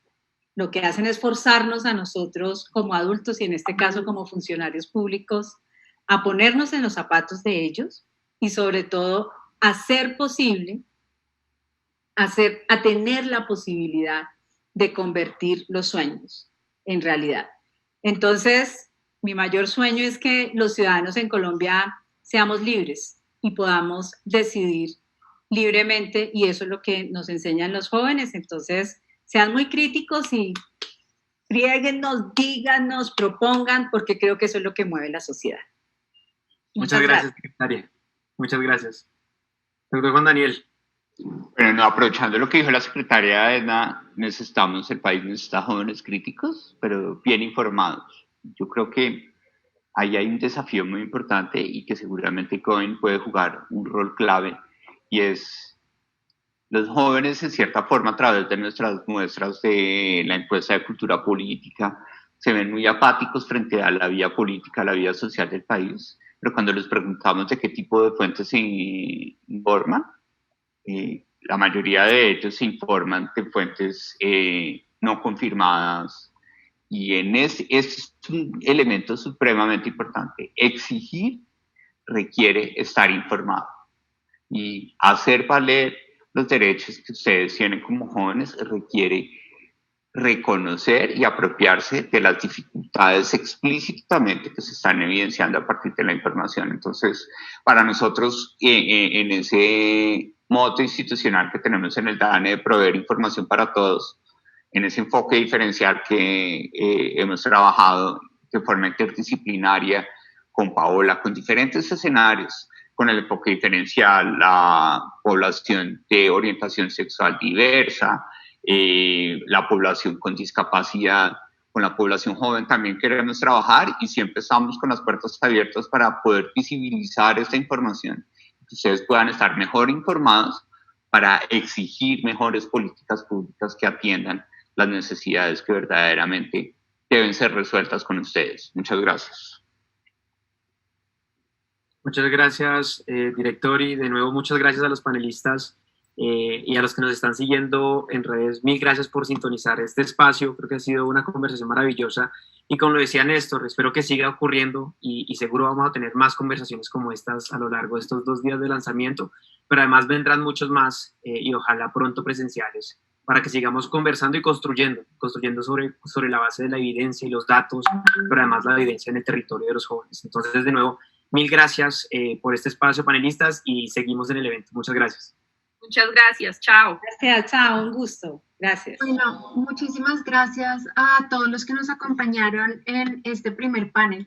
lo que hacen es forzarnos a nosotros como adultos y en este caso como funcionarios públicos a ponernos en los zapatos de ellos y sobre todo a ser posible, a tener la posibilidad de convertir los sueños en realidad. Entonces, mi mayor sueño es que los ciudadanos en Colombia seamos libres y podamos decidir libremente y eso es lo que nos enseñan los jóvenes. Entonces, sean muy críticos y friéguennos, díganos, propongan, porque creo que eso es lo que mueve la sociedad. Muchas gracias, secretaria. Muchas gracias. Doctor Juan Daniel. Bueno, no, aprovechando lo que dijo la secretaria Edna, el país necesita jóvenes críticos, pero bien informados. Yo creo que ahí hay un desafío muy importante y que seguramente Cohen puede jugar un rol clave, y es los jóvenes, en cierta forma, a través de nuestras muestras de la encuesta de cultura política, se ven muy apáticos frente a la vida política, a la vida social del país, pero cuando les preguntamos de qué tipo de fuentes se informan, la mayoría de ellos se informan de fuentes no confirmadas, y este es un elemento supremamente importante. Exigir requiere estar informado, y hacer valer los derechos que ustedes tienen como jóvenes requiere reconocer y apropiarse de las dificultades explícitamente que se están evidenciando a partir de la información. Entonces, para nosotros, en ese modo institucional que tenemos en el DANE de proveer información para todos, en ese enfoque diferencial que hemos trabajado de forma interdisciplinaria con Paola, con diferentes escenarios, con el enfoque diferencial, la población de orientación sexual diversa, la población con discapacidad, con la población joven también queremos trabajar y siempre estamos con las puertas abiertas para poder visibilizar esta información, que ustedes puedan estar mejor informados para exigir mejores políticas públicas que atiendan las necesidades que verdaderamente deben ser resueltas con ustedes. Muchas gracias. Muchas gracias, director, y de nuevo muchas gracias a los panelistas y a los que nos están siguiendo en redes. Mil gracias por sintonizar este espacio. Creo que ha sido una conversación maravillosa y como lo decía Néstor, espero que siga ocurriendo y seguro vamos a tener más conversaciones como estas a lo largo de estos 2 días de lanzamiento, pero además vendrán muchos más y ojalá pronto presenciales para que sigamos conversando y construyendo sobre la base de la evidencia y los datos, pero además la evidencia en el territorio de los jóvenes. Entonces, de nuevo, mil gracias por este espacio, panelistas, y seguimos en el evento. Muchas gracias. Muchas gracias, chao. Gracias, chao, un gusto. Gracias. Bueno, muchísimas gracias a todos los que nos acompañaron en este primer panel.